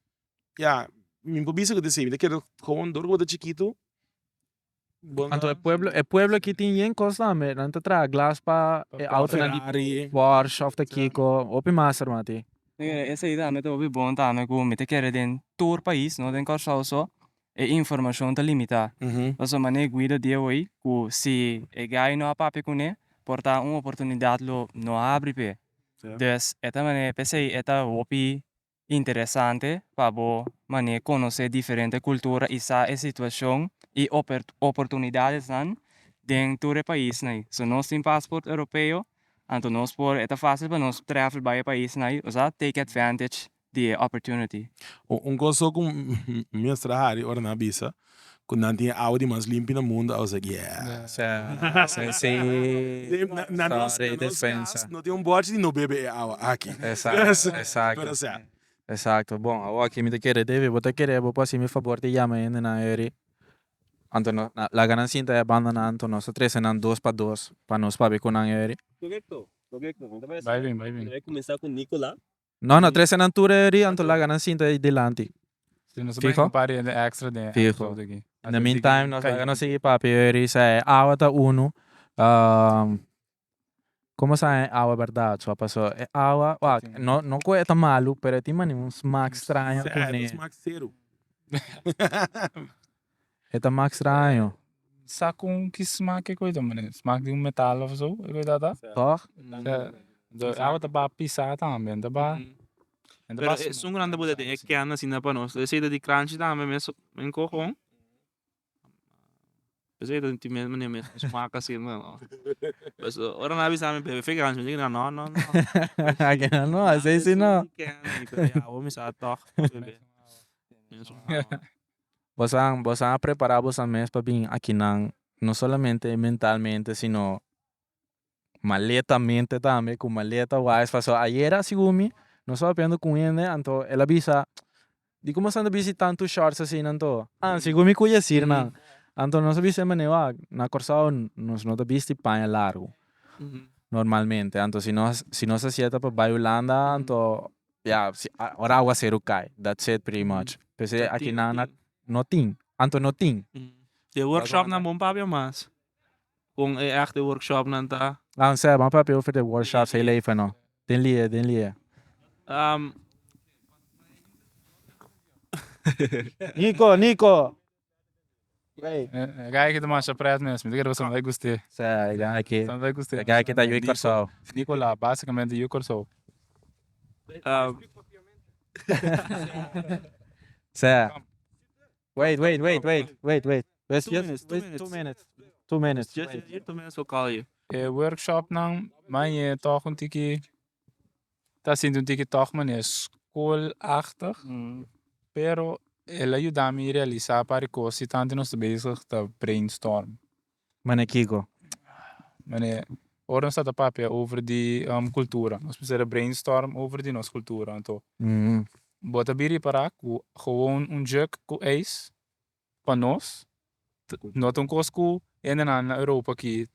já me pobisa que disse, me quero com dor do chiquito. Anto é pueblo que tem em costa me nanta tra glass pa auto na Porsche of the Kiko, opi master mati. Essa ideia me tô bom tá me com me te querer den tour país, não den Kòrsou só. E informação tá limitada. Mas a maneira guida de hoje, que se é gai não papi com né, porta uma oportunidade lo não abre pé. Dus esta maneira pensei esta hopi interessante para bo maneira conhecer diferente cultura e sa a situação e oportunidades nan dentro do país né. Se nós tem passaporte europeu, então nós por esta fácil para nós travel by país né, ou seja, take advantage the opportunity. Coisa com minha trabalho ora na bisa, quando não tinha áudio mais limpo no mundo, eu sei Sim. na nossa defesa. Não tem bote de não beber água aqui. Exato. Bom, aqui me te querer deve, vou te querer, vou passar me favor de chama ainda na eri. Anto la ganancia é abandonada, anto nós três nan 2 para 2 para nós para com a eri. Correto. Vai bem. Vai começar com Nicolas. Não, 3 nan tour eri, anto la ganancia é delante. Se nós vamos comparar extra de Fijo. In the meantime, nós vamos seguir papi eri, sai água tá 1. Como sa água verdade, só passou é água, não é tão malo, pero tem um smack estranho com ele. Smack zero. É tão smack estranho. Sa com que smaak é coisa, mano? Smaak de metal of zo, é coisa da? Toch? Água tá para pisar também, tá para. Pero é um grande poder de que anda assim na para nós. Eu sei de crunch também, mas em cocão. Eu sei de time mesmo smaak assim, mano. Mas ora na bisa me bebe fica antes, digo não. Aqui não, assim não. Vou me sair toch. Você a preparar você mesmo para vir aqui não somente mentalmente, sino maletamente também, com maleta wise, passou ayer assim, não só aprendo com ele, então ela avisa, de como você anda visitando tantos shorts assim, então, seguro me conhecer, não. Então nós avisa maneira, na Kòrsou nós não viste panha largo, normalmente, então se nós acerta para a Holanda, então, ora água zero cai, that's it pretty much. Pensei aqui não tem. De workshop na bom papel mas. Com echt de workshop na tá. Sei, bom papel voor de workshops heel even nog. Den leer. Nico. Wait. Ga ik het maar surprise mesmo, ik quero vai gostei. Sei, ga aqui. Vai gostei. Ga aqui tá eu Kòrsou. Nicolas, basicamente eu Kòrsou. Sei. Wait. Just 2 minutes. 2 minutes will call you. workshop nang manje toch een tiki. Dat zijn een tiki toch man schoolachtig. Pero el ayudami realizar para cosas tanto nos bezig te brainstorm. Meneer Kiko. Meneer, oren staat op papier over die cultuur. Ons moeten brainstorm over die nos cultuur. Bota biri para gewoon een juk ku ijs panos. Not een kosku en dan naar Europa ki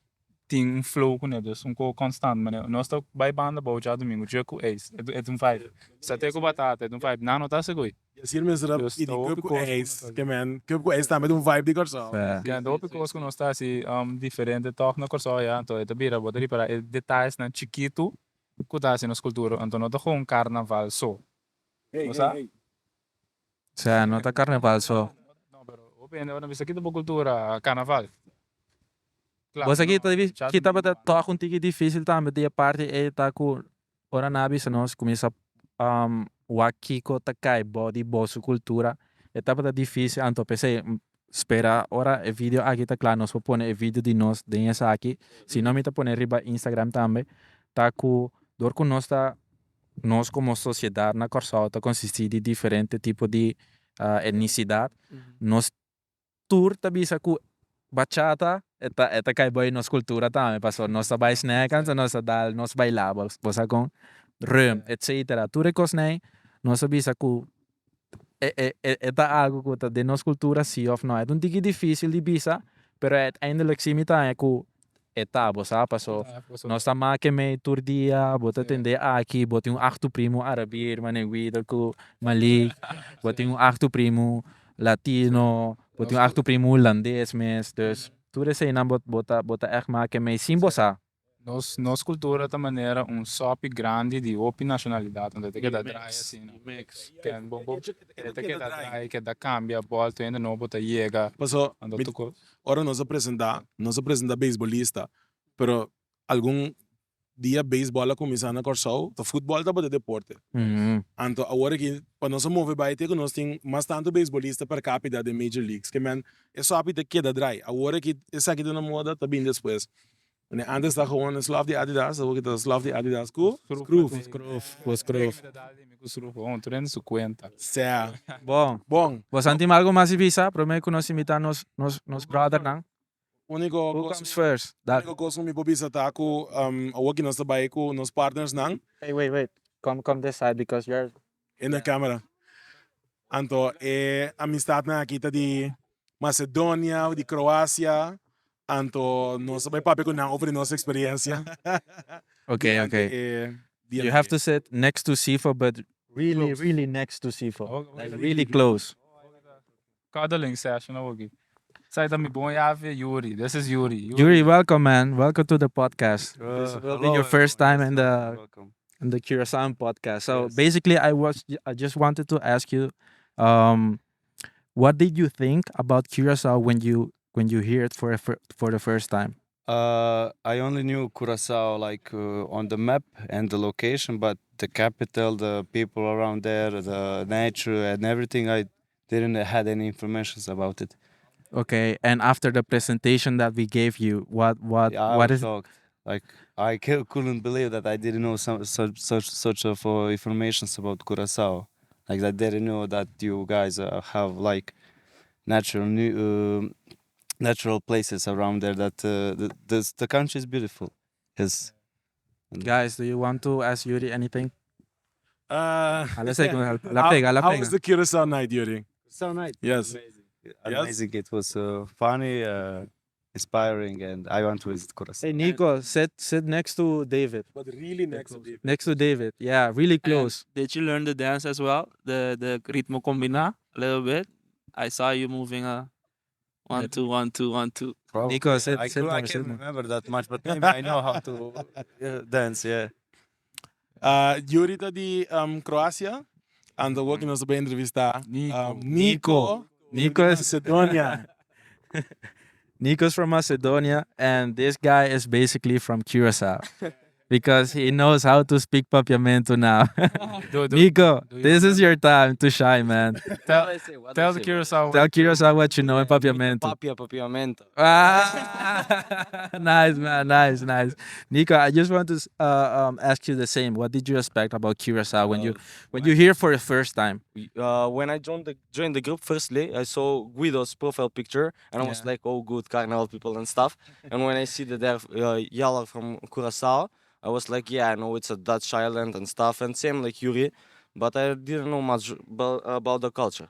ting flow kunnen dus een constant meneer. Nós toch bij banden bouwt ja domingo juk ku ijs. Het een vijf. Sate ku batata, het een vijf. Nano tá segui. Hier mensen dat Dus in de die hopi cup koos ijs. Man, cup ijs staat met een vibe die Kòrsou. Ja, de hopi kosku nós tá si diferente toch na Kòrsou ja. Então é bira bota para detalhes na chiquito. Ku tá si nos cultura. Então não tá gewoon carnaval so. Sea, no está carnaval, so. No, pero opende na bisa kita cultura carnaval. Vos aqui kita bata toch un tiki difícil também de parte é tá com ora nabi se nós começa wa Kiko takai body bosu cultura é tá bata difícil anto pensei espera ora e vídeo aqui tá claro nós vou pôr e vídeo de nós de essa aqui se não me tá pôr riba Instagram também tá com dor com nós como sociedade na Kòrsou tá consiste de diferente tipo de etnicidade nós tour tá bisa com bachata eta kai boy nos cultura também passou nossa Paisnan cansa nossa dal nos bailamos você com rum etc tu recosnei nossa bisa ku eta algo que de nos cultura sim of não é um tiki difícil de bisa pero uiteindelijk sim tá é ku eta você passou nossa make me tour dia bota tende aqui bota achto primo arabir maneguido ku mali bota achto primo latino bota achto primo holandês mes dus tudo isso aí não bota echt maken mee simbosa. Nos cultura da maneira sop grande de hopi nacionalidade, onde tem que dar drai assim, mix, que é bom, tem que dar drai, que dá cambia, volta ainda não bota chega. Passou. Ora nós apresenta beisbolista, pero algum dia beisebol começar na Kòrsou, o futebol tá para deporte. Então agora que para nós mover baite que nós tem mais tanto beisbolista per capita de major leagues, que man é só apita que dá dry. Agora que essa aqui tá na moda tá bem depois. Ne antes tá gewoon een slaaf die Adidas, agora que tá slaaf die Adidas ku scroof. On 350. Certo. Bom. Você antima algo mais visa, prometo que nós imitar nos brother não. Único Who comes first? Único coisa me bobisa tá ku agora que nós tá by ku nos partners não. Hey, wait. Come this side because you're in the camera. Então amistad na aqui tá de Masedonia, de Kroasia. Então, nós vai papo com over nossa experiência. Okay. You have to sit next to Sifo, but really next to Sifo. Like really close. Cuddling session aqui. Sai da mi bom jave Yuri. This is Yuri. Yuri, welcome man. Welcome to the podcast. This will be your first time in the Kòrsou podcast. So basically, I just wanted to ask you, what did you think about Kòrsou when you hear it for the first time? I only knew Kòrsou like on the map and the location, but the capital, the people around there, the nature and everything, I didn't had any information about it. Okay, and after the presentation that we gave you, what I what was is shocked. Like I couldn't believe that I didn't know such of information about Kòrsou. Like I didn't know that you guys have like natural places around there. That the country is beautiful. Yes. guys? Do you want to ask Yuri anything? Let's say, la pega. How was the Kòrsou night, Yuri? So nice. Yes. Amazing. It was funny, inspiring, and I want to visit Kòrsou. Hey Nico, sit next to David. But really next to David. Next to David. Yeah, really close. And did you learn the dance as well? The ritmo combina a little bit. I saw you moving 1 2 1 2 1 2. Probably. Nico, sit I more, can't sit more. remember that much, but maybe I know how to dance. Yeah. Yuri tá de Kroasia. Ando aqui nós vamos entrevistar Nico. Nico is Macedonia. Nico's from Macedonia, and this guy is basically from Kòrsou. because he knows how to speak papiamento now. Nico, this is your time to shine, man. Tell the Curacao. Tell Kyrgyzstan what you know in papiamento. Papiamento. Ah, nice, man. Nice. Nico, I just want to ask you the same. What did you expect about Curacao when you hear for the first time? When I joined the group, firstly, I saw Guido's profile picture, and I was like, oh, good carnival people and stuff. And when I see that they're Yala from Curacao, I was like, yeah, I know it's a Dutch island and stuff, and same like Yuri, but I didn't know much about the culture.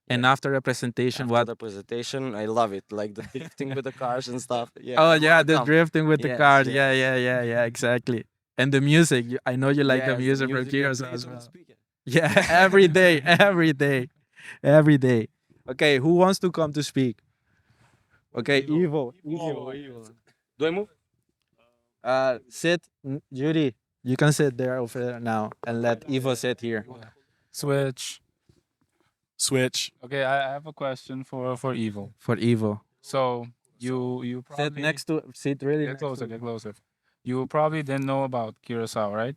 And after the presentation, After what? the presentation, I love it, like the drifting with the cars and stuff. Yeah. Oh yeah, the Come. drifting with the Yes, cars. yes. Yeah, exactly. And the music. I know you like the Yes, music from music Curacao and as bass on well. speaker. Yeah, every day. Okay, who wants to come to speak? Okay, Ivo. Do I move? Sit, Judy. You can sit there over there now and let Ivo sit here. Switch. Okay, I have a question for Evo. For Ivo. So you probably Sit really get closer. You probably didn't know about Curacao, right?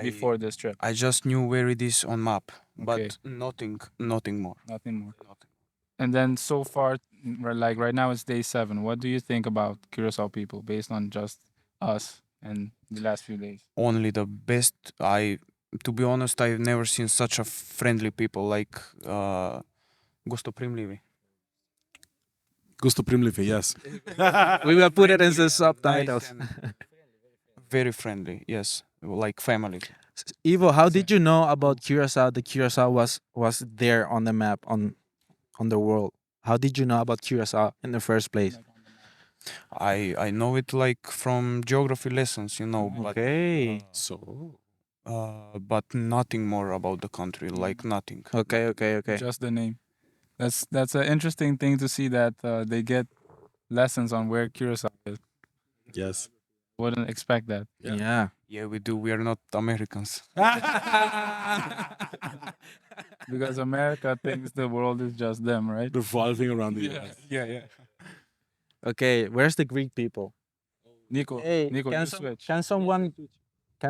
Before this trip. I just knew where it is on map, but Okay. nothing more. Nothing more. And then so far, like right now it's day 7. What do you think about Curacao people based on just us and the last few days? Only the best. To be honest, I've never seen such a friendly people, like gostoprimljivi. Gostoprimljivi, yes. We will put it in the subtitles. Very friendly, yes, like family. Ivo, how did you know about Curacao? The Curacao was there on the map on the world. How did you know about Curacao in the first place? I know it like from geography lessons, but Okay. but nothing more about the country, like nothing. Okay. Just the name. That's an interesting thing to see that they get lessons on where Curacao is. Yes. Wouldn't expect that. Yeah. Yeah, we do. We are not Americans. Because America thinks the world is just them, right? Revolving around the US. Yeah. Okay, where's the Greek people? Nico, Hey, you switch. can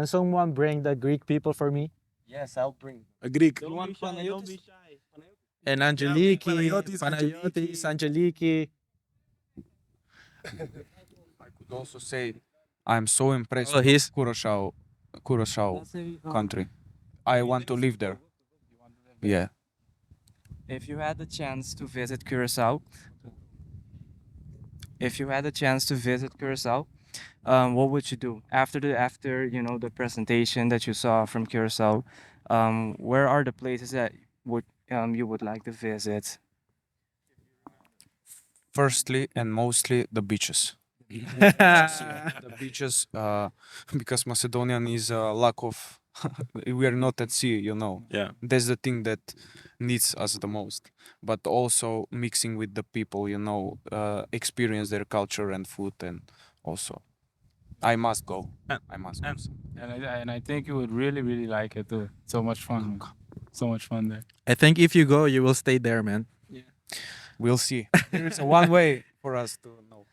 someone bring the Greek people for me? Yes, I'll bring. A Greek. Don't be shy. And Angeliki, Panayotis, Angeliki. I could also say I'm so impressed Oh, he's with Curaçao country. I want to live there. Yeah. If you had the chance to visit Curacao, what would you do after the presentation that you saw from Curacao? Where are the places that you would like to visit? Firstly and mostly the beaches. The beaches, because Macedonian is a lack of. We are not at sea, Yeah. That's the thing that needs us the most. But also mixing with the people, experience their culture and food, and also, I must go. I must go. And I think you would really, really like it too. So much fun. So much fun there. I think if you go, you will stay there, man. We'll see. There's one way for us to know.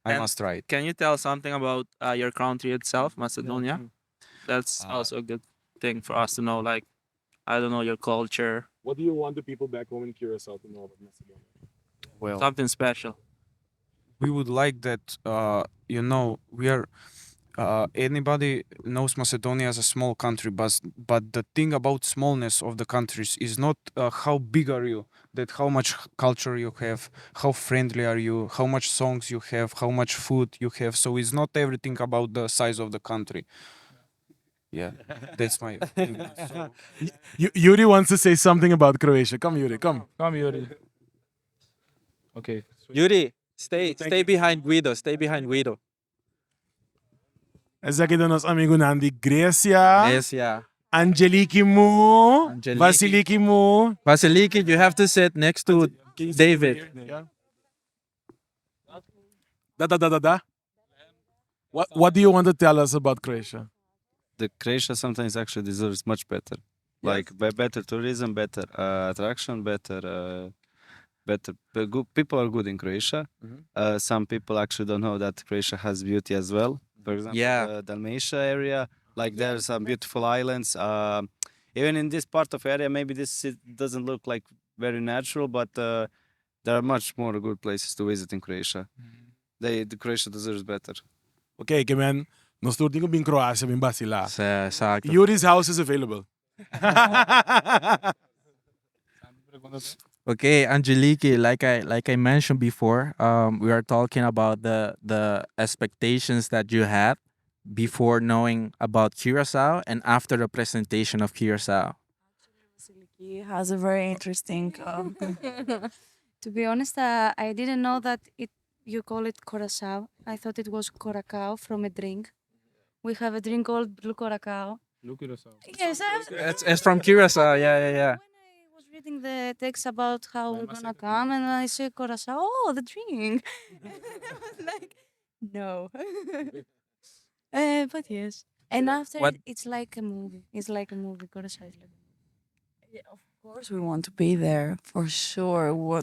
I And must try it. Can you tell something about your country itself, Macedonia? That's also a good thing for us to know. Like, I don't know, your culture, What do you want the people back home in Curacao to know about Macedonia? Well, something special. we would like that. We are. Anybody knows Macedonia as a small country, but the thing about smallness of the countries is not how big are you, that how much culture you have, how friendly are you, how much songs you have, how much food you have. So it's not everything about the size of the country. Yeah, that's my opinion. So, Yuri wants to say something about Croatia. Come, Yuri, come. Come, Yuri. Okay. Yuri, stay behind Guido. Stay behind Guido. Esse aqui do nosso amigo Nandi. Gresia. Gresia. Angeliki Mu. Angeliki. Vasiliki Mu. Vasiliki, you have to sit next to David. Da. What do you want to tell us about Croatia? The Croatia sometimes actually deserves much better. Like better tourism, better attraction, better good people are good in Croatia. Some people actually don't know that Croatia has beauty as well. For example, Yeah. the Dalmatia area, like there's some beautiful islands. Even in this part of area, maybe doesn't look like very natural, but there are much more good places to visit in Croatia. The Croatia deserves better. Okay, que man, nos turtingo bin Kroasia, bin Basila. Exacto. Yuri's house is available. Okay, Angeliki, like I mentioned before, we are talking about the expectations that you had before knowing about Curacao and after the presentation of Curacao. He has a very interesting. To be honest, I didn't know that you call it Curaçao. I thought it was Coracao from a drink. We have a drink called Blue Coracao. Yes, It's from Curacao, yeah. when I was reading the text about how we're gonna come, and I say Curaçao, oh, the drink. I was like, no. But yes. And after What- it's like a movie. It's like a movie. Curaçao is like a movie. Yeah, of course, we want to be there for sure. We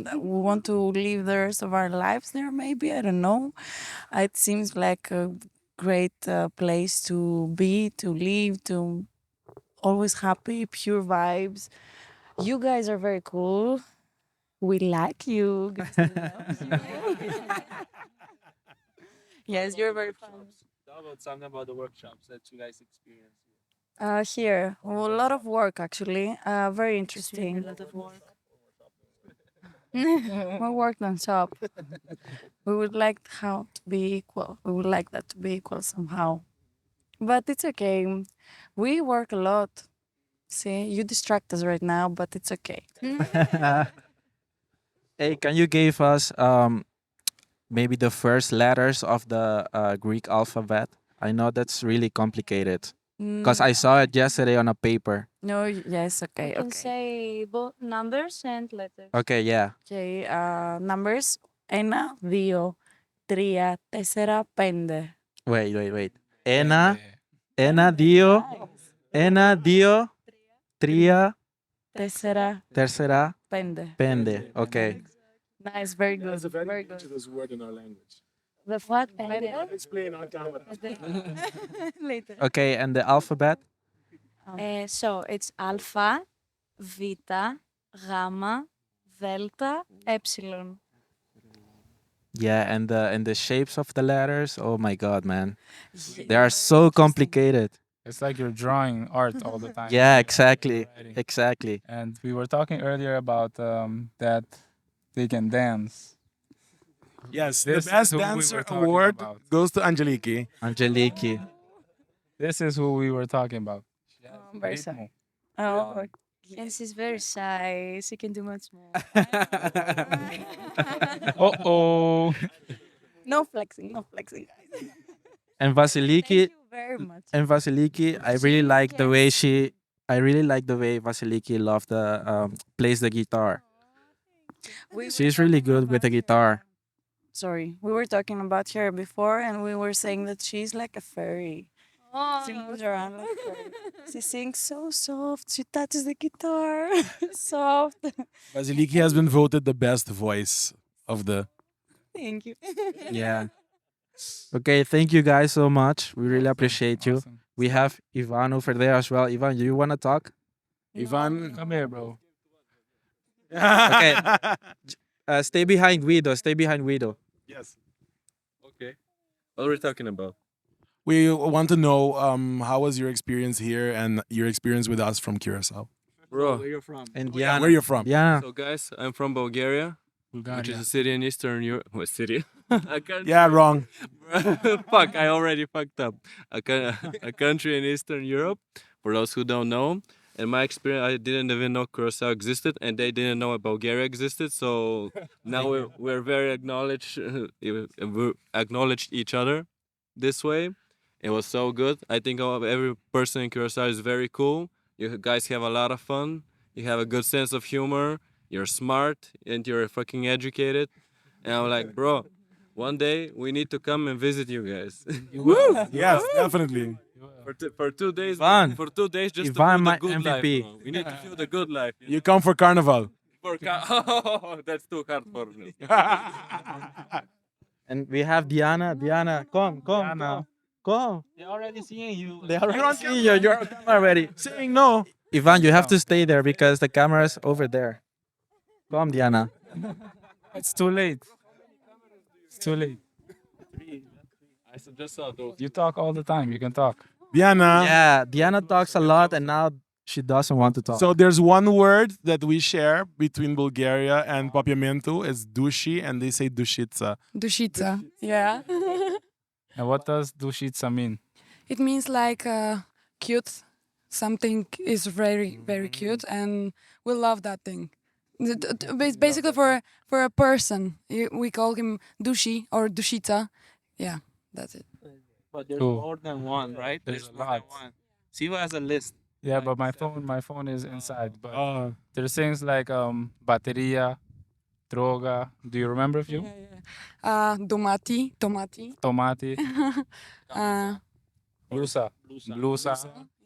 want to live the rest of our lives there. Maybe, I don't know. It seems like a great place to be, to live, to always happy, pure vibes. You guys are very cool. We like you. Gresia loves you. Yes, you're very fun. How about something about the workshops that you guys experience? Here, a lot of work actually. Very interesting. A lot of work. More work than shop. We would like how to be equal. We would like that to be equal somehow. But it's okay. We work a lot. See, you distract us right now, but it's okay. Hey, can you give us maybe the first letters of the Greek alphabet? I know that's really complicated because I saw it yesterday on a paper. No, yes, okay, You can okay. say both numbers and letters. Okay, yeah. Okay, numbers. 1, 2, 3, 4, 5. Wait. Ena, dio, tria, Tessera, tercera, pende. pende. Okay. Nice, very good, very good. this word in our language. The what? Explain on camera. Later. Okay, and the alphabet? So it's alpha, vita, gamma, delta, epsilon. Yeah, and the shapes of the letters. Oh my god, man. They are so complicated. It's like you're drawing art all the time. Yeah, exactly. Writing. Exactly. And we were talking earlier about that they can dance. Yes, This the best is who we dancer were talking award about. goes to Angeliki. Angeliki. This is who we were talking about. Very Ritmo. sad. Oh, And she's very shy. She can do much more. Oh. no flexing, no flexing, guys. And Thank Vasiliki, you very much. and Vasiliki, I really like the way Vasiliki loved the plays the guitar. She's really good with the guitar. Sorry, we were talking about her before, and we were saying that she's like a fairy. She moves around like a fairy. She sings so soft. She touches the guitar soft. Vasiliki has been voted the best voice of the. Thank you. Yeah. Okay, thank you guys so much. We really appreciate you. Awesome. We have Ivan over there as well. Ivan, do you want to talk? Ivan. Come here, bro. Okay. Stay behind Guido. Stay behind Guido. Yes. Okay. What are we talking about? We want to know how was your experience here and your experience with us from Curacao. Bro, And Yeah, where you're from? Yeah. so guys, I'm from Bulgaria, which is a city in Eastern Europe. What city? I can't. Yeah, wrong. Fuck, I already fucked up. A country in Eastern Europe, for those who don't know. In my experience, I didn't even know Krosia existed, and they didn't know Bulgaria existed. So now we're very acknowledged, we acknowledged each other this way. It was so good. I think every person in Krosia is very cool. You guys have a lot of fun. You have a good sense of humor. You're smart and you're fucking educated. And I'm like, bro, one day we need to come and visit you guys. Yes, definitely. For 2 days. Ivan. For 2 days, just Ivan, to feel my the good life. MVP. Bro. We need to feel the good life. You come for carnival. Oh, that's too hard for me. And we have Diana. Diana, come. Come. They're already seeing you. They already see you. You're on camera already. Saying no. Ivan, you have to stay there because the camera's over there. Come, Diana. It's too late. It's too late. I suggest you talk all the time. You can talk. Diana. Yeah, Diana talks a lot and now she doesn't want to talk. So there's one word that we share between Bulgaria and Papiamentu. It's dushi, and they say dushitsa. Dushitsa. Yeah. And what does dushitsa mean? It means like cute. Something is very, very cute, and we love that thing. Basically, for a person, we call him dushi or dushita. Yeah, that's it. But there's Cool. more than one, right? There's a more lot. than one. Siva has a list. Yeah, but my phone is inside. But there's things like bateria, droga. Do you remember a few? Tomati. Tomati, blusa,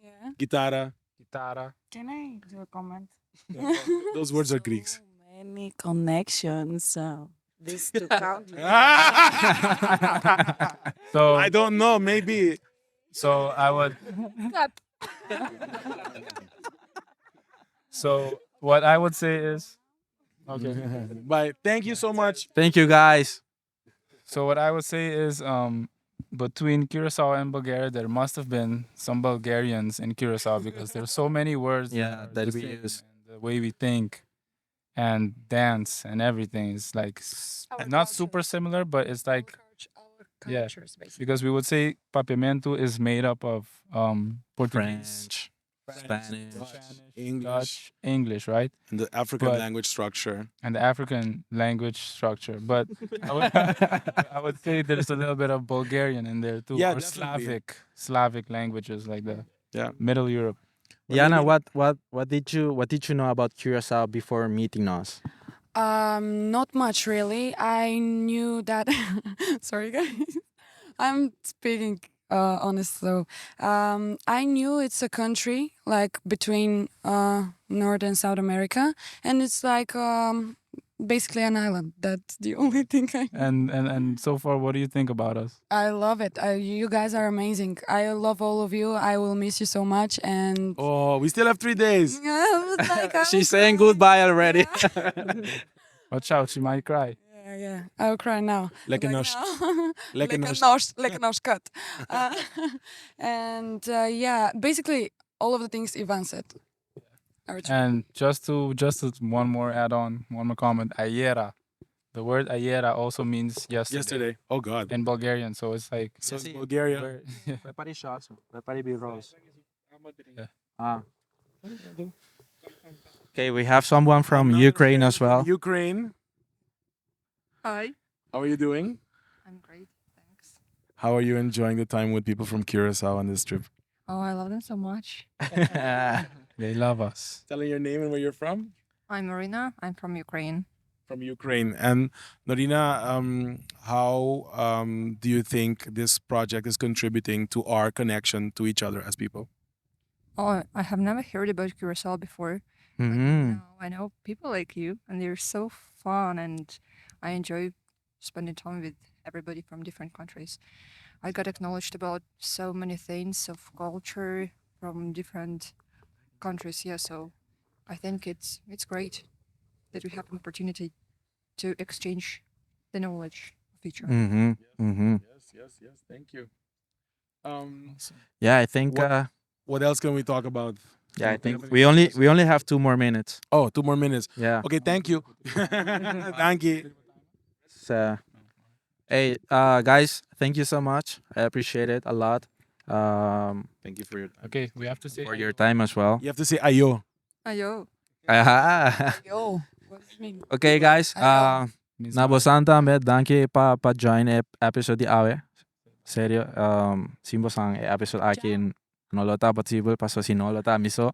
Yeah. Gitara. guitarra. Can I do a comment? Those words are Greeks. Many connections. These two countries. So I don't know. Maybe. So I would. Cut. So what I would say is, okay. Bye. Thank you so much. Thank you, guys. So what I would say is, between Curacao and Bulgaria, there must have been some Bulgarians in Curacao because there's so many words Yeah, that the we same, use. and the way we think and dance and everything is like not super similar, but it's like yeah, Cultures, basically. because we would say papiamento is made up of Portuguese, French, Spanish, English, Dutch, English, right? and the African But- language structure. And the African language structure. But I would say there's a little bit of Bulgarian in there too, Yeah, or definitely. Slavic languages like the Yeah. Middle Europe. Diana, what did you know about Curacao before meeting us? Not much really. I knew that. Sorry, guys. I'm speaking honest though. I knew it's a country like between North and South America, and it's like basically an island. That's the only thing I. And so far, what do you think about us? I love it. You guys are amazing. I love all of you. I will miss you so much. And Oh, we still have 3 days. She's saying goodbye already. Watch out, she might cry. Yeah. I'll cry now. Lekker Like nos. now. Lekker Lekker nos cut. And yeah, basically all of the things Ivan said. are true. And just one more add-on, one more comment. Ayera. The word ayera also means yesterday Oh, God. in Bulgarian. So it's like So it's Bulgaria. where- Prepari shots. Prepari birros. Yeah. Ah. Okay, we have someone from Ukraine as well. Ukraine. Hi. How are you doing? I'm great, thanks. How are you enjoying the time with people from Curacao on this trip? Oh, I love them so much. They love us. Telling your name and where you're from? I'm Marina. I'm from Ukraine. From Ukraine. And Norina, how do you think this project is contributing to our connection to each other as people? Oh, I have never heard about Curacao before. Mhm. Now I know people like you, and they're so fun, and I enjoy spending time with everybody from different countries. I got acknowledged about so many things of culture from different countries. Yeah, so I think it's great that we have an opportunity to exchange the knowledge of each other. Mhm. Mhm. Yes. Thank you. Yeah, I think. What else can we talk about? Yeah, I think we only have 2 more minutes. Oh, 2 more minutes. Yeah. Okay, thank you. Thank you. So, hey, guys, thank you so much. I appreciate it a lot. Thank you for Okay, we have to say your time as well. You have to say ayo. Ayo. Yo, what does it mean? Okay, guys. means Nabosanta med danke pa join episode di awe. Serio. Simbo sang episode akin nolota possible paso sinolota miso.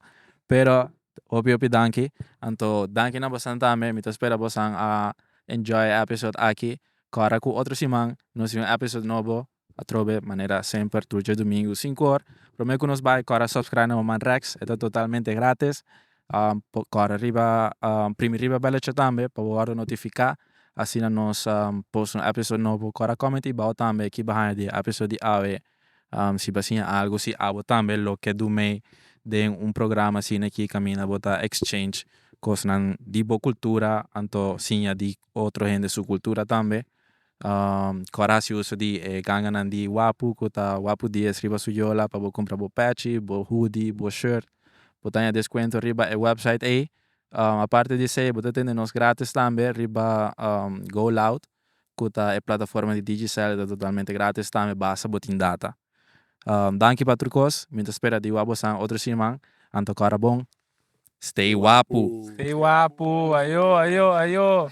Pero opi danke. Anto danke na bosanta me mito espera bosang enjoy episode aki. Kara ku otro simang no si episode novo. Atrobe manera sempre turje domingo 5 horas. Prometo nos vai kara subscribe na man Rex. Ito totalmente gratis. Kara riba primi riba bella tambe pa guardo notifica. Assim nos post un episode novo. Kara comment ibaw tambe ki behind the episode di awe si basinha algo si abo também lo que do me de un programa assim aqui camina bota exchange cosnan di bo cultura anto sinha di outro gente su cultura também Kòrsou uso di ganganan di Wapu kuta Wapu di riba su yola pa bo compra bo patch, bo hoodie, bo shirt botanya descuento riba e website aí a parte de ser bota nos grátis também riba Go Loud kuta e plataforma de digital é totalmente grátis também basta botin data danke para trucos minta espera di Wapu sang outro simang anto cara bom stay Wapu Stay Wapu, ayo, ayo, ayo.